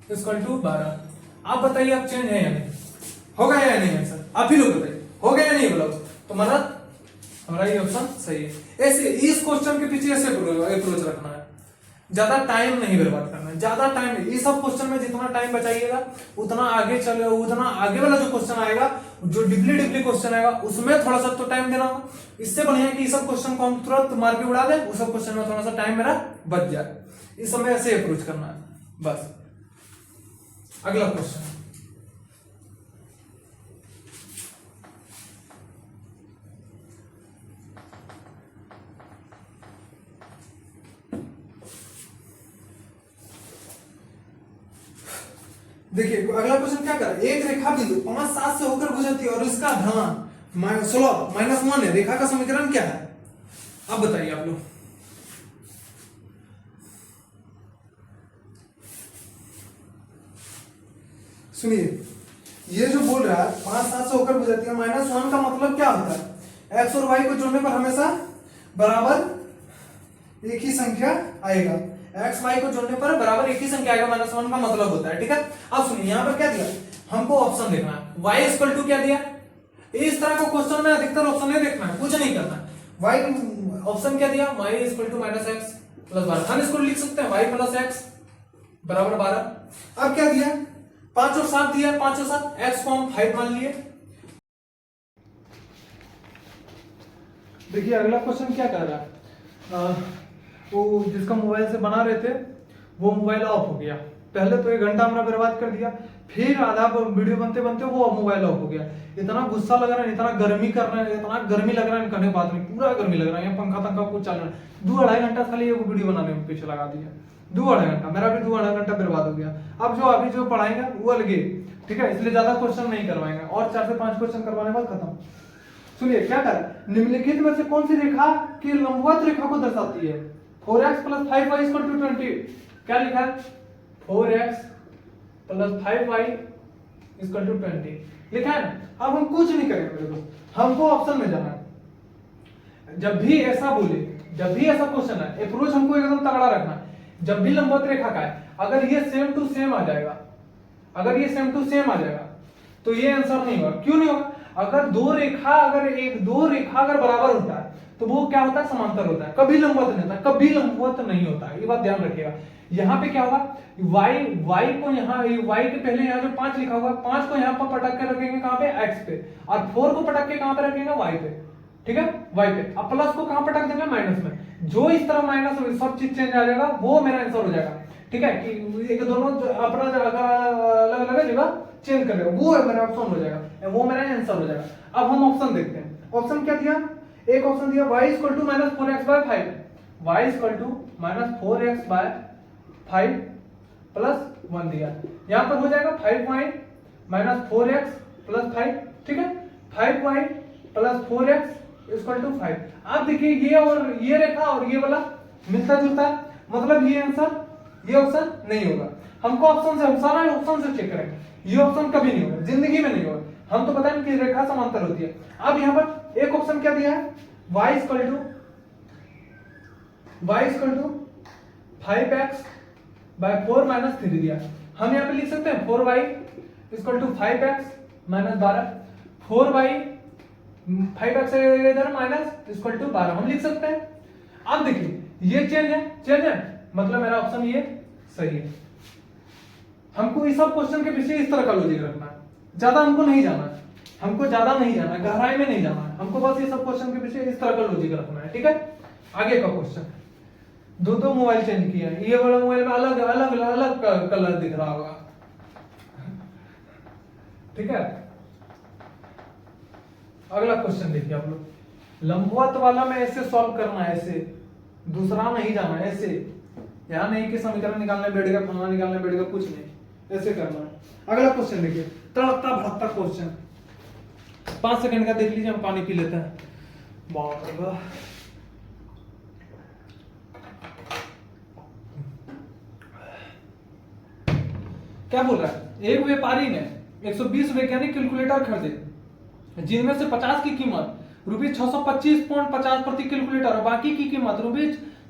Speaker 1: = 12। आप बताइए अब चेंज है या नहीं, होगा या नहीं आंसर, आप ही लोग बताइए, हो गया या नहीं बोला तो मतलब हमारा ये ऑप्शन सही है। ऐसे इस क्वेश्चन के पीछे ऐसे अप्रोच रखना है, ज्यादा टाइम नहीं बर्बाद करना है, ज्यादा टाइम ये सब क्वेश्चन में जितना टाइम बचाइएगा उतना आगे चले, उतना आगे वाला जो क्वेश्चन आएगा, जो डिपली क्वेश्चन आएगा उसमें थोड़ा सा तो टाइम देना होगा। इससे बढ़िया कि ये सब क्वेश्चन को हम तुरंत मार के उड़ा दें, उस सब क्वेश्चन में थोड़ा सा टाइम मेरा बच जाए। इस समय ऐसे अप्रोच करना है बस। अगला क्वेश्चन, देखिए अगला क्वेश्चन क्या कर, एक रेखा बिंदु 5, 7 से होकर गुजरती है और इसका ढलान 16 -1 है, रेखा का समीकरण क्या है? अब बताइए आप लोग। सुनिए, ये जो बोल रहा है 5, 7 से होकर गुजरती है, -1 का मतलब क्या होता है? एक्स और वाई को जोड़ने पर हमेशा बराबर एक ही संख्या आएगा, एक्स वाई को जोड़ने पर बराबर एक ही संख्या आएगा, -1 का मतलब होता है। ठीक है, अब सुनिए यहाँ पर क्या दिया, हमको ऑप्शन देखना है। y इक्वल टू क्या दिया, इस तरह का क्वेश्चन में अधिकतर ऑप्शन नहीं देखना है, कुछ नहीं करना है। y ऑप्शन क्या दिया, y इक्वल टू -x + 12, हम इसको लिख सकते हैं y + x बराबर 12। अब क्या दिया, 5 और 7 दिया, 5 और 7, x को हम 5 मान लिए। देखिए अगला क्वेश्चन क्या कर रहा है, तो जिसका मोबाइल से बना रहे थे वो मोबाइल ऑफ हो गया, पहले तो 1 घंटा हमारा बर्बाद कर दिया, फिर आधा वीडियो बनते बनते वो मोबाइल ऑफ हो गया। इतना गुस्सा लग रहा है, इतना गर्मी कर रहा है, इतना गर्मी लग रहा है, कहने बात नहीं, पूरा गर्मी लग रहा है, पंखा तंखा कुछ चल रहा है। 2-2.5 घंटा खाली ये वीडियो बनाने में पीछे लगा दिया, 2-2.5 घंटा, मेरा भी 2-2.5 घंटा बर्बाद हो गया। अब अभी जो पढ़ाएंगे वो अलगे, ठीक है, इसलिए ज्यादा क्वेश्चन नहीं करवाएंगे, और 4 से 5 क्वेश्चन करवाने बाद खत्म। सुनिए क्या कर, निम्नलिखित में से कौन सी रेखा की लंबवत रेखा को दर्शाती है? 4x + 5y = 20, क्या लिखा है, 4x + 5y = 20 लिखा है ना। अब हम कुछ नहीं करेंगे मेरे दोस्त, हमको ऑप्शन में जाना है। जब भी ऐसा बोले, जब भी ऐसा क्वेश्चन है, अप्रोच हमको एकदम तगड़ा रखना है। जब भी लंबवत रेखा का है, अगर ये सेम टू सेम आ जाएगा, अगर ये सेम टू सेम आ जाएगा तो ये आंसर नहीं होगा। क्यों नहीं होगा, अगर दो रेखा अगर बराबर होता है तो वो क्या होता है, समांतर होता है, कभी लंबवत नहीं होता, कभी लंबवत नहीं होता, ये बात ध्यान रखिएगा। यहाँ पे क्या होगा, y को यहाँ y के पहले यहाँ जो 5 लिखा हुआ है, 5 को यहाँ पर पटक के रखेंगे कहाँ पे, x पे, और 4 को पटक के कहाँ पे रखेंगे, y पे, ठीक है, y पे। अब प्लस को कहाँ पटक देंगे, माइनस में। जो इस तरह माइनस सब चीज चेंज आ जाएगा, वो मेरा आंसर हो जाएगा। ठीक है, कि एक दोनों अपना अलग अलग जगह चेंज कर लेगा, वो मेरा ऑप्शन हो जाएगा, वो मेरा आंसर हो जाएगा। अब हम ऑप्शन देखते हैं, ऑप्शन क्या दिया, एक ऑप्शन दिया y = -4x/5, y = -4x/5 + 1 दिया, यहां पर हो जाएगा 5y - 4x + 5, ठीक है, 5y + 4x = 5। आप देखिए ये और ये रेखा और ये वाला मिलता जुलता है, मतलब ये आंसर, ये ऑप्शन नहीं होगा। हमको ऑप्शन से, हम सारा ऑप्शन से चेक करेंगे, ये ऑप्शन कभी नहीं होगा, जिंदगी में नहीं होगा। हम तो बताएं कि रेखा समांतर होती है। अब यहाँ पर एक ऑप्शन क्या दिया है, y = 5x/4 - 3 दिया। हम यहाँ पे लिख सकते हैं 4y = 5x - 12, 4y 5x इधर माइनस = 12 हम लिख सकते हैं। अब देखिए ये चेंज है, मतलब मेरा ऑप्शन ये सही है। हमको इस सब क्वेश्चन के पीछे इस तरह का लॉजिक रखना है, ज्यादा हमको नहीं जाना है, हमको ज्यादा नहीं जाना, गहराई में नहीं जाना है, हमको बस ये सब क्वेश्चन के पीछे इस तरह का लॉजिक रखना है। ठीक है, आगे का क्वेश्चन, दो मोबाइल चेंज किया है, ये वाला मोबाइल में अलग अलग अलग कलर दिख रहा होगा, ठीक है। अगला क्वेश्चन देखिए आप लोग, लंबवत वाला में ऐसे सॉल्व करना है, ऐसे दूसरा नहीं जाना है, ऐसे, यहां नहीं कि समीकरण निकालने बैठेगा, फलना निकालने बैठेगा, कुछ नहीं, ऐसे करना है। अगला क्वेश्चन देखिए, तड़कता भड़कता क्वेश्चन, 5 सेकंड का देख लीजिए, हम पानी पी लेते हैं। बाप रे बाप, क्या बोल रहा है, एक व्यापारी ने 120 वैज्ञानिक कैलकुलेटर खरीदे, जिनमें से 50 की कीमत ₹625.50 प्रति कैलकुलेटर और बाकी की कीमत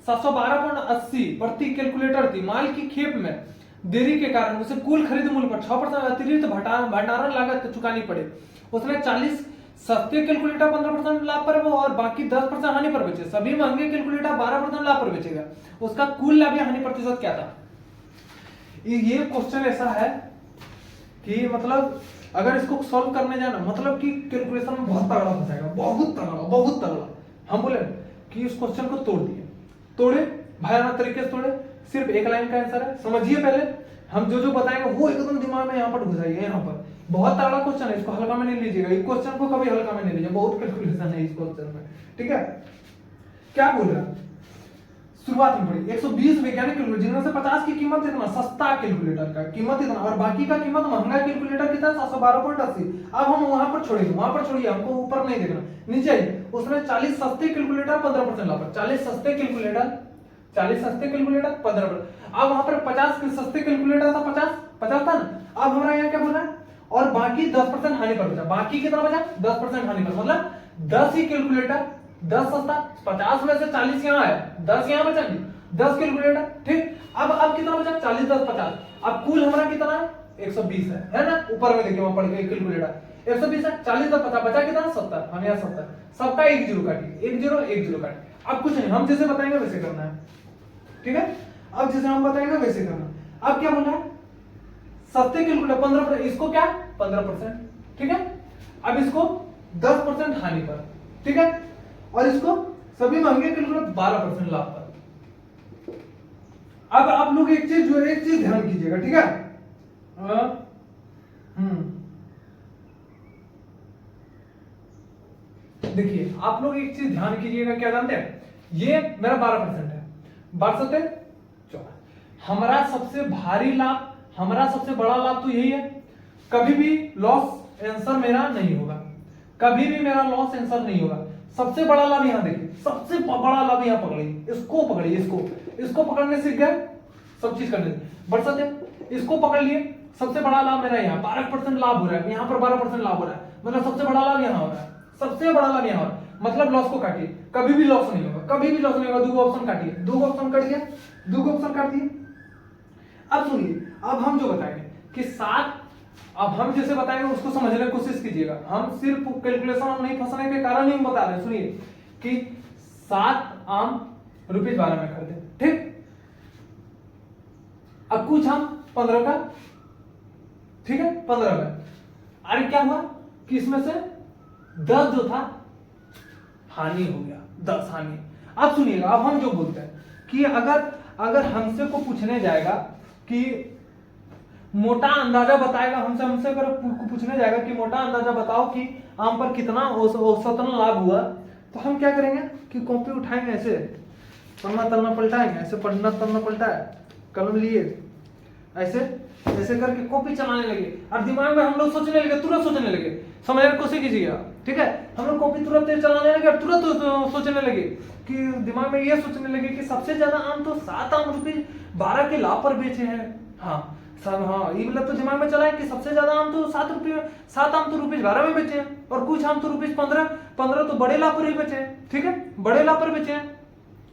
Speaker 1: ₹712.80 प्रति कैलकुलेटर थी। माल की खेप में देरी के कारण उसे कुल खरीद मूल्य पर 6% अतिरिक्त भंडारण लागत चुकानी पड़े। उसने 40 सस्ते कैलकुलेटर 15% लाभ पर है और बाकी 10% हानि पर बेचे, सभी महंगे कैलकुलेटर 12% लाभ पर बेचेगा, उसका कुल लाभ या हानि प्रतिशत क्या था। ये क्वेश्चन ऐसा है कि मतलब अगर इसको सॉल्व करने जाना मतलब कि कैलकुलेशन में बहुत तगड़ा फंसाएगा, बहुत तगड़ा। हम बोले कि इस क्वेश्चन को तोड़ दिए, तोड़े भयानक तरीके से तोड़े, सिर्फ एक लाइन का आंसर है, समझिए पहले। हम जो जो बताएंगे वो एकदम दिमाग में यहाँ पर घुसाइए, यहाँ पर बहुत तगड़ा क्वेश्चन है, इसको हल्का में नहीं लीजिएगा, इस क्वेश्चन को कभी हल्का में नहीं लीजिए, बहुत कैलकुलेशन है इस क्वेश्चन में, ठीक है। क्या बोल रहा है, शुरुआत में पड़ी 120 वैज्ञानिक कैलकुलेटर जिनमें से 50 की कीमत इतना, सस्ता कैलकुलेटर का कीमत इतना और बाकी का कीमत महंगा कैलकुलेटर कितना 712.80। अब हम वहां पर छोड़िए, हमको ऊपर नहीं देखना, नीचे आइए। उसने 40 सस्ते कैलकुलेटर 15% लाभ, 40 सस्ते कैलकुलेटर 15%। अब वहां पर 50 सस्ते कैलकुलेटर था, 50 था ना। अब हमारा यहाँ क्या बोल रहा है, और बाकी 10% हानि पर बचा, बाकी कितना बचा 10% हानि पर, मतलब 10 ही कैलकुलेटर, 10 सस्ता, 50 में से 40 यहाँ है, 10 यहाँ बचेंगे, 10 कैलकुलेटर, ठीक। अब कितना बचा 40 10 50, अब कुल हमारा कितना है 120 है ना। ऊपर में देखिए वहां पड़ गया कैलकुलेटर 120 है, 40 10 50 बचा कितना 70, हम यहाँ 70, सबका 1 0 काटिए, 1 0 1 0 काटिए। अब कुछ नहीं, हम जैसे बताएंगे वैसे करना है, ठीक है। अब जैसे हम बताएंगे वैसे करना। अब क्या बोल रहा है, सस्ते कैलकुलेटर 15%, इसको क्या 15%, ठीक है। अब इसको 10% हानि पर, ठीक है, और इसको सभी महंगे कैलकुलेटर 12% लाभ पर। अब आप लोग एक चीज ध्यान कीजिएगा, ठीक है। देखिए आप लोग एक चीज ध्यान कीजिएगा, क्या जानते हैं, ये मेरा 12% है, 12 हमारा सबसे भारी लाभ, हमारा सबसे बड़ा लाभ तो यही है, कभी भी लॉस आंसर मेरा नहीं होगा, कभी भी मेरा लॉस आंसर नहीं होगा। सबसे बड़ा लाभ यहाँ देखिए, सबसे बड़ा लाभ यहाँ पकड़िए, इसको पकड़िए, इसको पकड़ने सीख गए सब चीज करने बढ़ सकते, इसको पकड़ लिए। सबसे बड़ा लाभ मेरा यहाँ 12% लाभ हो रहा है, यहाँ पर 12% लाभ हो रहा है, मतलब सबसे बड़ा लाभ यहाँ हो रहा है, सबसे बड़ा लाभ यहाँ हो रहा है, मतलब लॉस को काटिए, कभी भी लॉस नहीं होगा, कभी भी लॉस नहीं होगा। 2 ऑप्शन काटिए, 2 ऑप्शन कट गया, 2 ऑप्शन काट दिए। अब सुनिए, अब हम जो बताएंगे कि 7, अब हम जैसे बताएंगे उसको समझने की कोशिश कीजिएगा, हम सिर्फ कैलकुलेशन में नहीं फंसने के कारण ही बता रहे हैं। सुनिए कि 7 आम ₹12 में खरीदे, ठीक। अब कुछ हम 15 का, ठीक है, 15 में, अरे क्या हुआ कि इसमें से 10 जो था हानि हो गया, 10 हानि। अब सुनिएगा, अब हम जो बोलते हैं कि अगर हमसे को पूछने जाएगा कि मोटा अंदाजा बताएगा, हमसे अगर पूछने जाएगा कि मोटा अंदाजा बताओ कि आम पर कितना औसतन लाभ हुआ, तो हम क्या करेंगे कि कॉपी उठाएंगे, ऐसे पन्ना तलना पलटाएंगे, ऐसे पन्ना तलना पलटाए, कलम लिए, ऐसे ऐसे करके कॉपी चलाने लगे, और दिमाग में हम लोग सोचने लगे, तुरंत सोचने लगे, समझने की कोशिश कीजिएगा, ठीक है। हम लोग कॉपी तुरंत चलाने लगे, तुरंत सोचने लगे कि दिमाग में ये सोचने लगे कि सबसे ज्यादा आम तो 7 आम ₹12 के लाभ पर बेचे हैं। हाँ, ये मतलब तो दिमाग में चला है कि सबसे ज्यादा आम तो 7 आम तो ₹12 में बेचे हैं, और कुछ आम तो ₹15 तो बड़े लाभ पर ही बेचे हैं, ठीक है, बड़े लाभ पर बेचे हैं।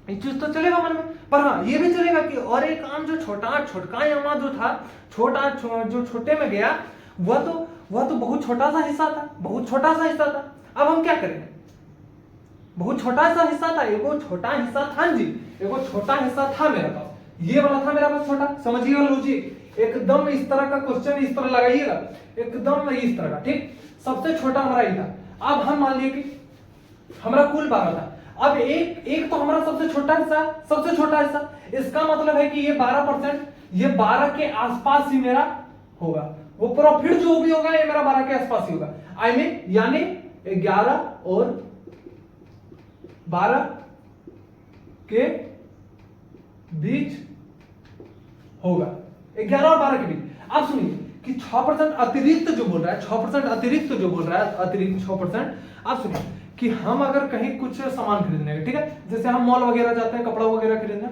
Speaker 1: ये चीज तो चलेगा मन में, पर हाँ ये भी चलेगा कि और एक आम जो छोटका आम जो था, जो छोटे में गया, वह तो बहुत छोटा सा हिस्सा था, बहुत छोटा सा हिस्सा था। अब हम क्या करेंगे, बहुत छोटा सा हिस्सा था, एगो छोटा हिस्सा था जी, एगो छोटा हिस्सा था मेरे पास, ये वाला था मेरा पास छोटा, समझिएगा लॉजिक, एकदम इस तरह का क्वेश्चन इस तरह लगाइएगा, एकदम इस तरह का, ठीक। सबसे छोटा हमारा ये था। अब हम मान लिए कि हमारा कुल 12 था, अब एक तो हमारा सबसे छोटा हिस्सा, इसका मतलब है कि ये 12%, ये 12 के आसपास ही मेरा होगा, वो प्रॉफिट जो भी होगा ये मेरा 12 के आसपास ही होगा। आई मीन यानी 11 और 12 के बीच होगा, 11 और 12 के बीच। अब सुनिए कि 6% अतिरिक्त जो बोल रहा है, 6% अतिरिक्त जो बोल रहा है, अतिरिक्त 6%। अब सुनिए कि हम अगर कहीं कुछ सामान खरीदने गए, ठीक है, जैसे हम मॉल वगैरह जाते हैं कपड़ा वगैरह खरीदने,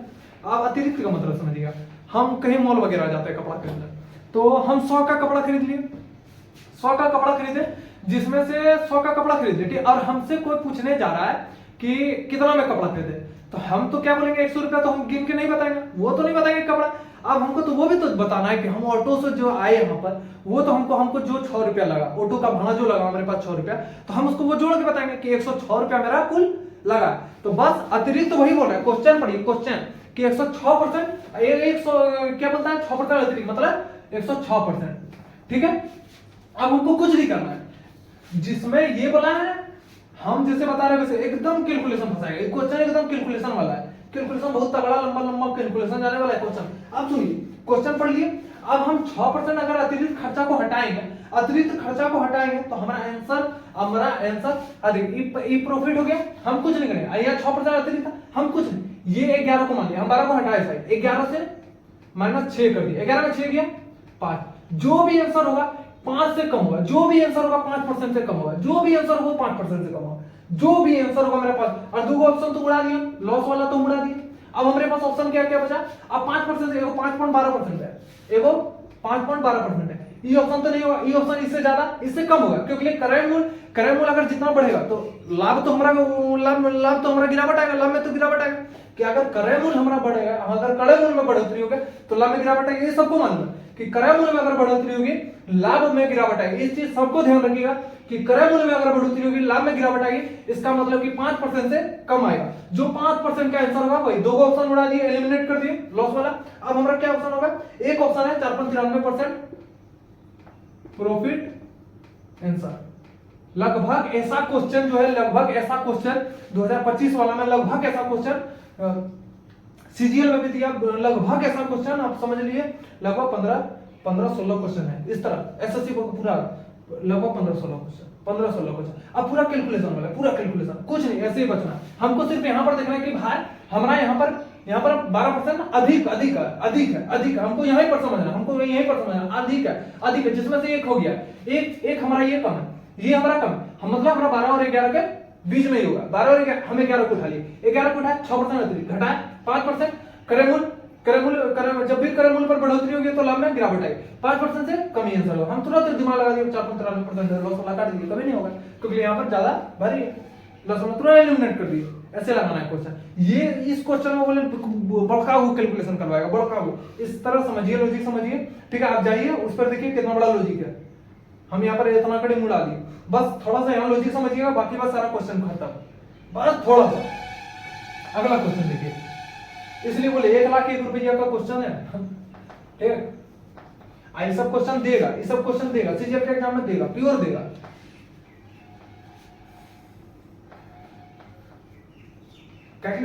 Speaker 1: आप अतिरिक्त का मतलब समझिएगा, हम कहीं मॉल वगैरह जाते हैं कपड़ा खरीदने, तो हम 100 का कपड़ा खरीद लिए, 100 का कपड़ा खरीदे, जिसमें से 100 का कपड़ा खरीदे, ठीक, और हमसे कोई पूछने जा रहा है कि कितना में कपड़ा खरीदे, तो हम तो क्या बोलेंगे 100 रुपया, तो हम गिन के नहीं बताएंगे, वो तो नहीं बताएंगे कपड़ा। अब हमको तो वो भी तो बताना है कि हम ऑटो से जो आए यहाँ पर, वो तो हमको जो 6 रुपया लगा, ऑटो का भाड़ा जो लगा हमारे पास 6 रुपया, तो हम उसको वो जोड़ के बताएंगे कि 106 रुपया मेरा कुल लगा। तो बस अतिरिक्त तो वही बोल रहा है, क्वेश्चन पढ़िए, क्वेश्चन कि 106%, 100 क्या बोलता है 6% अतिरिक्त मतलब 106%, ठीक है। अब हमको कुछ नहीं करना है, जिसमें ये बोला है हम जैसे बता रहे हैं वैसे एकदम कैलकुलेशन फंसाएगा। क्वेश्चन एकदम कैलकुलेशन वाला है, कैलकुलेशन बहुत तगड़ा लंबा लंबा कैलकुलेशन जाने वाला है क्वेश्चन। अब सुनिए, क्वेश्चन पढ़ लिए। अब हम 6% अगर अतिरिक्त खर्चा को हटाएंगे, अतिरिक्त खर्चा को हटाएंगे तो हमारा आंसर अधिक ई प्रॉफिट हो गया। हम कुछ नहीं करेंगे, यहाँ 6% अतिरिक्त हम कुछ नहीं, ये 11 को मान लिया, हम 12 को हटाए साइड, 11 से -6 कर दिया, 11 में 6 गया 5। जो भी आंसर होगा 5 से कम होगा, जो भी आंसर होगा 5% से कम होगा, जो भी आंसर होगा 5% से कम होगा, जो भी आंसर होगा मेरे पास। और दो ऑप्शन तो उड़ा दिया, लॉस वाला तो उड़ा दिया। अब हमारे पास ऑप्शन क्या क्या बचा, अब 5% से एगो 5.12% है, एगो 5.12% है। ये ऑप्शन तो नहीं होगा, ये ऑप्शन इससे ज्यादा इससे कम होगा, क्योंकि ये क्रय मूल्य अगर जितना बढ़ेगा तो लाभ तो हमारा गिरावट आएगा, लाभ में तो गिरावट आएगा। कि अगर क्रय मूल्य हमारा बढ़ेगा, अगर क्रय मूल्य में बढ़ोतरी होगी तो लाभ में गिरावट आएगी। ये सबको मालूम है कि क्रय मूल्य में अगर बढ़ोतरी होगी लाभ में गिरावट आएगी। इस चीज सबको ध्यान रखिएगा कि क्रय मूल्य में अगर बढ़ोतरी होगी लाभ में गिरावट आएगी। इसका मतलब कि 5% से कम आएगा। जो 5% का आंसर होगा वही, दो ऑप्शन उड़ा दिए, एलिमिनेट कर दिए लॉस वाला। अब हमारा क्या ऑप्शन होगा, एक ऑप्शन है 4.93% प्रॉफिट आंसर। लगभग ऐसा क्वेश्चन जो है, लगभग ऐसा क्वेश्चन 2025 वाला में लगभग ऐसा क्वेश्चन सीजीएल में भी दिया, लगभग ऐसा क्वेश्चन आप समझ लिए, लगभग 15-16 क्वेश्चन है इस तरह। एसएससी को पूरा लगभग 15-16 क्वेश्चन। अब पूरा कैलकुलेशन वाला, पूरा कैलकुलेशन, कुछ नहीं, ऐसे ही बचना। हमको सिर्फ यहाँ पर देखना है कि भाई हमारा यहाँ पर 12% अधिक है। हमको यहीं पर समझना, अधिक है, जिसमें से एक हो गया, एक हमारा ये कम है, ये हमारा कम है। हम मतलब हमारा 12 और 11 के बीच में ही होगा। 12 और 11 हमें 11 को उठा लिए, 11 को उठाया, 6% अतिरिक्त घटाया 5%। क्रय मूल्य जब भी क्रय मूल्य पर बढ़ोतरी होगी तो लाभ में गिरावट आएगी। 5% से कम ही आंसर होगा। हम तुरंत दिमाग लगा दिए 4.93% लॉस वाला काट दिए, कभी नहीं होगा क्योंकि यहाँ पर ज्यादा भारी है, लॉस वाला तुरंत एलिमिनेट कर दिए। ऐसे लगाना है क्वेश्चन। ये इस क्वेश्चन में बोले बड़का हुआ कैलकुलेशन करवाएगा, बड़का हुआ, इस तरह समझिए, लॉजिक समझिए, ठीक है। आप जाइए उस पर देखिए कितना बड़ा लॉजिक है। हम यहाँ पर इतना कड़ी मुड़ा दिए, बस थोड़ा सा यहाँ लॉजिक समझिएगा, बाकी बस सारा क्वेश्चन खत्म, बस थोड़ा सा। अगला क्वेश्चन देखिए, इसलिए बोले 1,01,000 रुपया का क्वेश्चन है, ठीक है। आई सब क्वेश्चन देगा, ये सब क्वेश्चन देगा, सीजीएल के एग्जाम में देगा, प्योर देगा।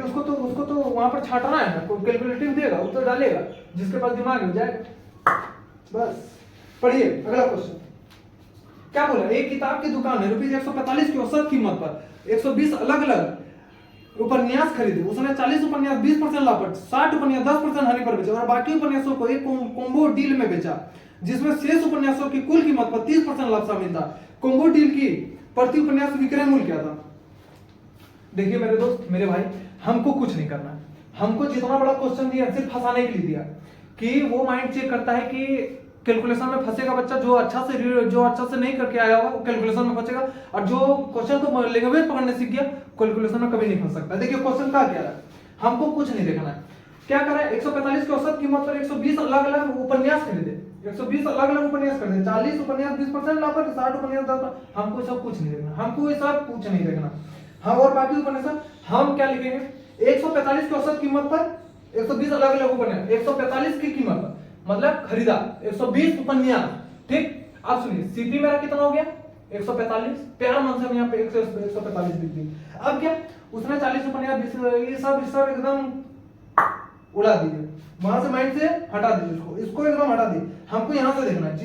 Speaker 1: उसको तो वहां पर छाटना है ना, कैलकुलेटिव देगा, वो तो डालेगा, जिसके पास दिमाग हो जाएगा। बस पढ़िए अगला क्वेश्चन क्या बोला। एक किताब की दुकान है, ₹145 की औसत कीमत पर 120 अलग अलग उपन्यास खरीदे। उसने 40 उपन्यास 20% लाभ पर, 60 उपन्यास 10% हानि पर बेचे और बाकी उपन्यासों को एक कॉम्बो डील में बेचा, जिसमें शेष उपन्यासों की कुल कीमत पर 30% लाभ शामिल था। कॉम्बो डील की प्रति उपन्यास विक्रय मूल्य क्या था। देखिए मेरे दोस्त, मेरे भाई, हमको कुछ नहीं करना। हमको जितना बड़ा क्वेश्चन दिया सिर्फ फंसाने के लिए दिया कि वो माइंड चेक करता है कि कैलकुलेशन में फंसेगा बच्चा, जो अच्छा से नहीं करके आया होगा वो कैलकुलेशन में फंसेगा, और जो क्वेश्चन को लैंग्वेज पकड़ने सीख गया कैलकुलेशन में कभी नहीं फंस सकता। देखिए क्वेश्चन का क्या है, हमको कुछ नहीं देखना है। क्या करें, 145 की औसत कीमत पर 120 अलग अलग उपन्यास खरीदे, 120 अलग अलग उपन्यास खरीदे, 40 उपन्यास 20% लाभ पर, 60 उपन्यास 10%। हमको सब कुछ नहीं देखना, हमको ये सब कुछ नहीं देखना। हम और बाकी उपन्यास हम क्या लिखेंगे, 145 की औसत कीमत पर 120 अलग अलग उपन्यास, 145 की कीमत पर मतलब खरीदा 120 उपन्यास, ठीक। आप सुनिए, सीपी मेरा कितना हो गया 145, प्यार मन से हम यहाँ पे 145 लिख दिए। अब क्या, उसने 40 उपन्यास 20, ये सब एकदम उड़ा दीजिए, वहां से माइंड से हटा दीजिए, इसको एकदम हटा दीजिए। हमको यहाँ से देखना है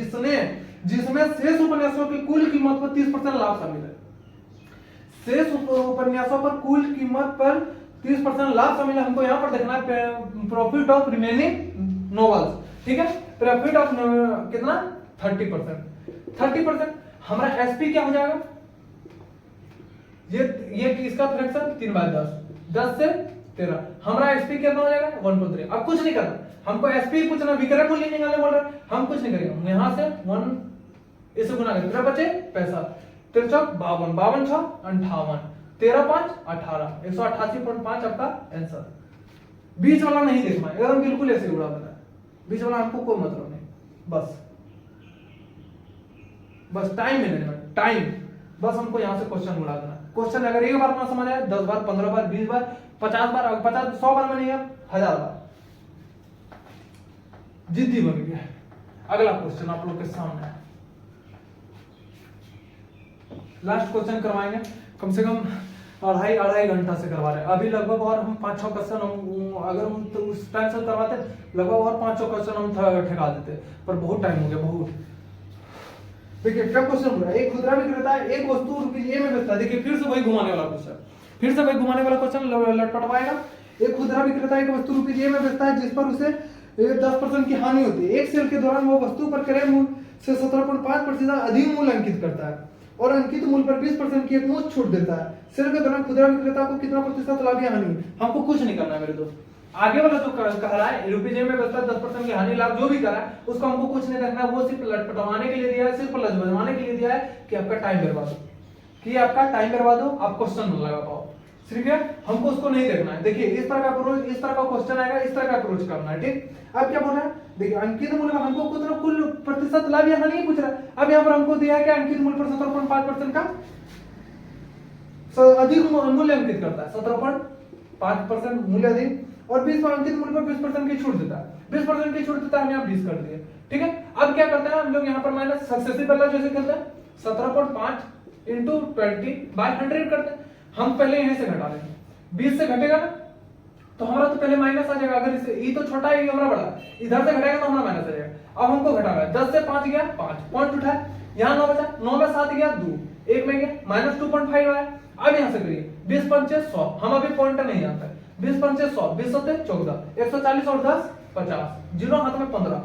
Speaker 1: जिसमें शेष उपन्यासों की कुल कीमत पर 30% लाभ शामिल है। शेष उपन्यासों पर कुल कीमत पर 30% लाभ शामिल है। हमको यहाँ पर देखना है प्रॉफिट ऑफ रिमेनिंग नॉवेल्स, ठीक है। प्रॉफिट ऑफ कितना 30%। हमारा एसपी क्या हो जाएगा, ये इसका फ्रैक्शन 3/10, 10 से 13। हमारा एसपी कितना हो जाएगा 1/3। अब कुछ नहीं करना, हमको एसपी पूछना, विक्रय मूल्य निकालने बोल रहे, हम कुछ नहीं करेंगे। यहाँ से 1 इसे गुना करेंगे, बचे पैसा 53, 52, 52 6 58, 13 5 18, 188.5 आपका आंसर। बीच वाला नहीं देखना, एकदम बिल्कुल ऐसे उड़ा देना, बीच वाला हमको कोई मतलब नहीं। बस टाइम मैनेजमेंट, टाइम, बस हमको यहाँ से क्वेश्चन उड़ा देना। क्वेश्चन अगर एक बार ना समझ आए, 10 बार, 15 बार, 20 बार, 50 बार, 50, 100 बार में नहीं है, 1000 बार, जिद्दी बन गया। अगला क्वेश्चन आप लोग के सामने है, लास्ट क्वेश्चन करवाएंगे, कम से कम अढ़ाई घंटा से करवा रहे हैं अभी लगभग, और हम 5-6 क्वेश्चन अगर हम तो उस टाइम से करवाते लगभग और 5-6 क्वेश्चन हम ठेका देते, पर बहुत टाइम हो गया, बहुत। देखिए क्या क्वेश्चन हो रहा है, एक खुदरा विक्रेता एक वस्तु रुपये में बेचता है। देखिए फिर से वही घुमाने वाला क्वेश्चन, फिर से वही घुमाने वाला क्वेश्चन लटपटवाएगा। एक खुदरा विक्रेता एक वस्तु रुपये में बेचता है जिस पर उसे 10% की हानि होती है। एक सेल के दौरान वो वस्तु पर क्रय मूल्य से 17.5% अधिक मूल्य अंकित करता है और अंकित मूल्य पर 20% की एक मुश्त छूट देता है। सेल के दौरान खुदरा विक्रेता को कितना प्रतिशत लाभ या हानि? हमको कुछ नहीं करना है मेरे दोस्त। आगे वाला जो कह रहा है रुपये में बेचता है 10% की हानि लाभ जो भी करा है उसको हमको कुछ नहीं देखना है, वो सिर्फ लटपटवाने के लिए दिया है, सिर्फ लजमाने के लिए दिया है कि आपका टाइम बर्बाद हो, कि आपका टाइम बर्बाद हो, आप क्वेश्चन न लगा पाओ। ठीक है, हमको उसको नहीं देखना है। देखिए इस तरह का अप्रोच, इस तरह का क्वेश्चन आएगा, इस तरह का अप्रोच करना है। ठीक, अब क्या बोल रहा है, देखिए अंकित मूल्य में हमको कितना कुल प्रतिशत लाभ या हानि पूछ रहा है। अब यहाँ पर हमको दिया है कि अंकित मूल्य पर 17.5% का अधिक मूल्य अंकित करता है, 17.5% मूल्य अधिक, और 20 अंकित मूल्य पर 20% की छूट देता है, 20% की छूट देता है, हमने यहाँ 20 कर दिए। ठीक है, अब क्या करते हैं हम लोग यहाँ पर माइनस सक्सेसिव वाला जैसे करते हैं 17.5 इंटू 20/100 करते हैं। हम पहले यहीं से घटा लेंगे, 20 से घटेगा ना तो हमारा तो पहले माइनस आ जाएगा। अगर इसे ये तो छोटा है, ये हमारा बड़ा, इधर से घटेगा तो हमारा माइनस आ जाएगा। अब हमको घटाना है, 10 से 5 गया 5 पॉइंट उठाए, यहाँ 9 बचा, 9 में 7 गया 2, 1 में गया माइनस 2.5 आया। अब यहाँ से करिए 20 पंचे 100, हम अभी पॉइंट नहीं जानते, 20 पंचे 100, 20 सत्ते 14, 140 और 10 50, जीरो हाथ में 15,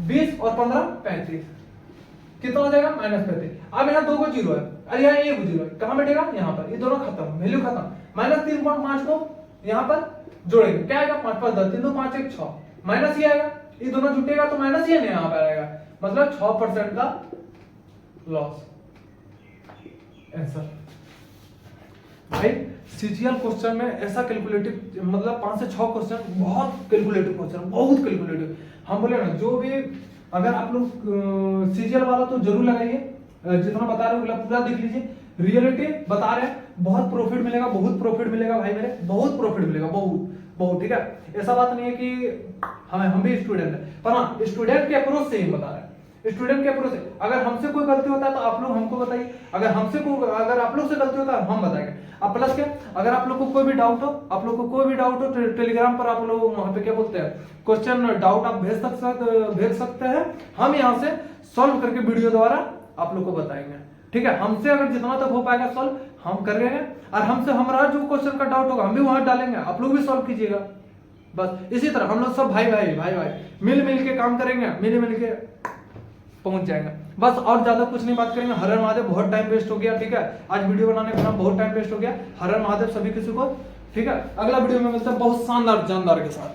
Speaker 1: 20 और 15 35, कितना हो जाएगा -35। अब यहाँ 2 को जीरो है, अरे यहाँ 1 जीरो है, कहाँ बैठेगा यहाँ पर, ये दोनों खत्म, वैल्यू खत्म। -3.5 को यहाँ पर जोड़ेंगे, क्या आएगा 5 5 10, 3 2 5 1 6, माइनस ये आएगा, ये दोनों जुटेगा तो माइनस ये नहीं यहाँ पर आएगा, मतलब 6% का लॉस। आंसर भाई सीजीएल क्वेश्चन में ऐसा कैलकुलेटिव, मतलब 5 से 6 क्वेश्चन बहुत कैलकुलेटिव क्वेश्चन, बहुत कैलकुलेटिव। हम बोले ना जो भी, अगर आप लोग सीजीएल वाला तो जरूर लगाइए, जितना बता रहे हो पूरा देख लीजिए, रियलिटी बता रहे हैं, बहुत प्रॉफिट मिलेगा, बहुत प्रॉफिट मिलेगा भाई मेरे, बहुत प्रॉफिट मिलेगा, बहुत बहुत। ठीक है, ऐसा बात नहीं है कि हम भी स्टूडेंट है, पर हाँ स्टूडेंट के अप्रोच से ही बता रहे हैं, स्टूडेंट के अप्रोच से। अगर हमसे कोई गलती होता है तो आप लोग हमको बताइए, अगर आप लोग से गलती होता है हम बताएंगे। अब प्लस क्या, अगर आप लोग को कोई भी डाउट हो, आप लोग को कोई भी डाउट हो तो टेलीग्राम पर आप लोग वहां पे क्या बोलते हैं, क्वेश्चन डाउट आप भेज सकते हैं, हम यहाँ से सॉल्व करके वीडियो द्वारा आप लोग को बताएंगे। ठीक है, हमसे अगर जितना तक हो पाएगा सॉल्व हम कर रहे हैं, और हमसे हमारा जो क्वेश्चन का डाउट होगा हम भी वहां डालेंगे, आप लोग भी सॉल्व कीजिएगा। बस इसी तरह हम लोग सब भाई मिल के काम करेंगे, मिल के पहुंच जाएंगे बस, और ज्यादा कुछ नहीं बात करेंगे। हर हर महादेव, बहुत टाइम वेस्ट हो गया। ठीक है, आज वीडियो बनाने में बहुत टाइम वेस्ट हो गया। हर हर महादेव सभी किसी को। ठीक है, अगला वीडियो में मिलते हैं बहुत शानदार जानदार के साथ।